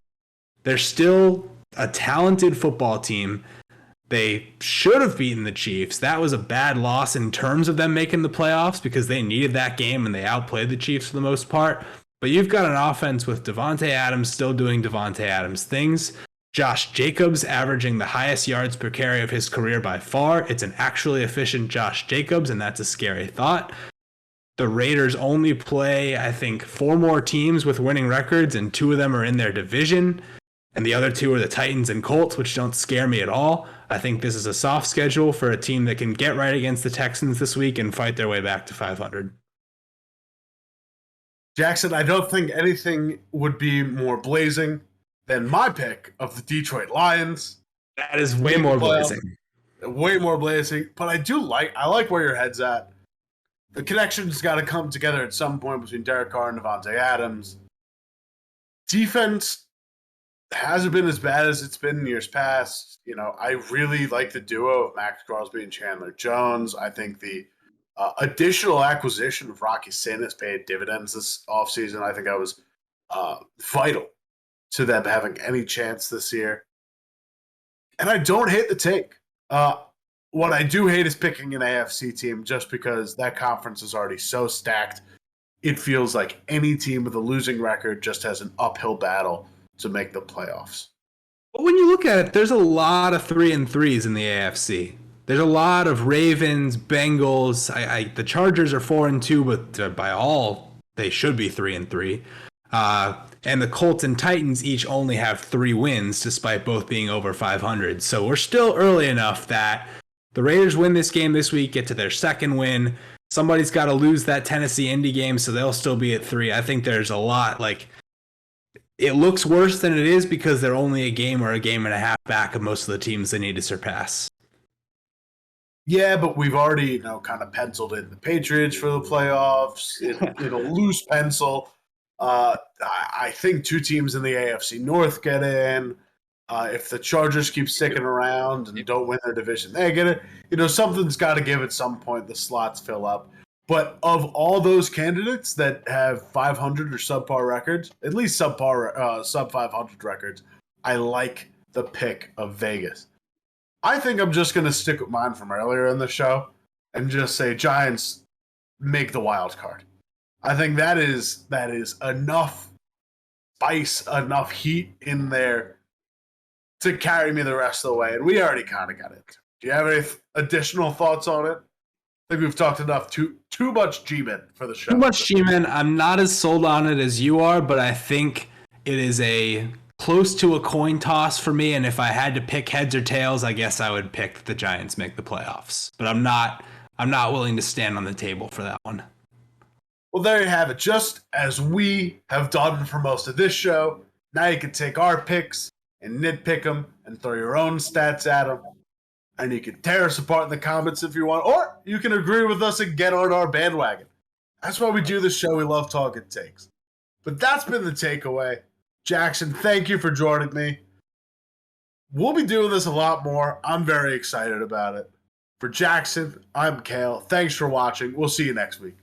they're still a talented football team. They should have beaten the Chiefs. That was a bad loss in terms of them making the playoffs because they needed that game and they outplayed the Chiefs for the most part. But you've got an offense with Devontae Adams still doing Devontae Adams things. Josh Jacobs averaging the highest yards per carry of his career by far. It's an actually efficient Josh Jacobs, and that's a scary thought. The Raiders only play, I think, 4 more teams with winning records, and 2 of them are in their division. And the other 2 are the Titans and Colts, which don't scare me at all. I think this is a soft schedule for a team that can get right against the Texans this week and fight their way back to 500. Jackson, I don't think anything would be more blazing than my pick of the Detroit Lions. That is way more blazing. Way more blazing. But I like where your head's at. The connection's got to come together at some point between Derek Carr and Devontae Adams. Defense hasn't been as bad as it's been in years past. I really like the duo of Max Crosby and Chandler Jones. I think the additional acquisition of Rocky Sin has paid dividends this offseason. I think that was vital to them having any chance this year. And I don't hate the take. What I do hate is picking an AFC team just because that conference is already so stacked. It feels like any team with a losing record just has an uphill battle to make the playoffs. But when you look at it, there's a lot of 3-3s in the AFC. There's a lot of Ravens, Bengals. The Chargers are 4-2, but by all, they should be 3-3. And the Colts and Titans each only have 3 wins, despite both being over 500. So we're still early enough that the Raiders win this game this week, get to their 2nd win. Somebody's got to lose that Tennessee-Indy game, so they'll still be at 3. I think there's a lot. It looks worse than it is because they're only a game or a game and a half back of most of the teams they need to surpass. Yeah, but we've already, kind of penciled in the Patriots for the playoffs in a loose pencil. I think two teams in the AFC North get in. If the Chargers keep sticking around and don't win their division, they get it. Something's got to give at some point. The slots fill up. But of all those candidates that have 500 or subpar records, at least sub 500 records, I like the pick of Vegas. I think I'm just going to stick with mine from earlier in the show and just say Giants make the wild card. I think that is enough spice, enough heat in there to carry me the rest of the way. And we already kind of got it. Do you have any additional thoughts on it? I think we've talked enough. Too much G-Men for the show. Too much G-Men. I'm not as sold on it as you are, but I think it is a close to a coin toss for me. And if I had to pick heads or tails, I guess I would pick that the Giants make the playoffs. But I'm not willing to stand on the table for that one. Well, there you have it. Just as we have done for most of this show, now you can take our picks and nitpick them and throw your own stats at them. And you can tear us apart in the comments if you want, or you can agree with us and get on our bandwagon. That's why we do this show. We love talking takes. But that's been the takeaway. Jackson, thank you for joining me. We'll be doing this a lot more. I'm very excited about it. For Jackson, I'm Cale. Thanks for watching. We'll see you next week.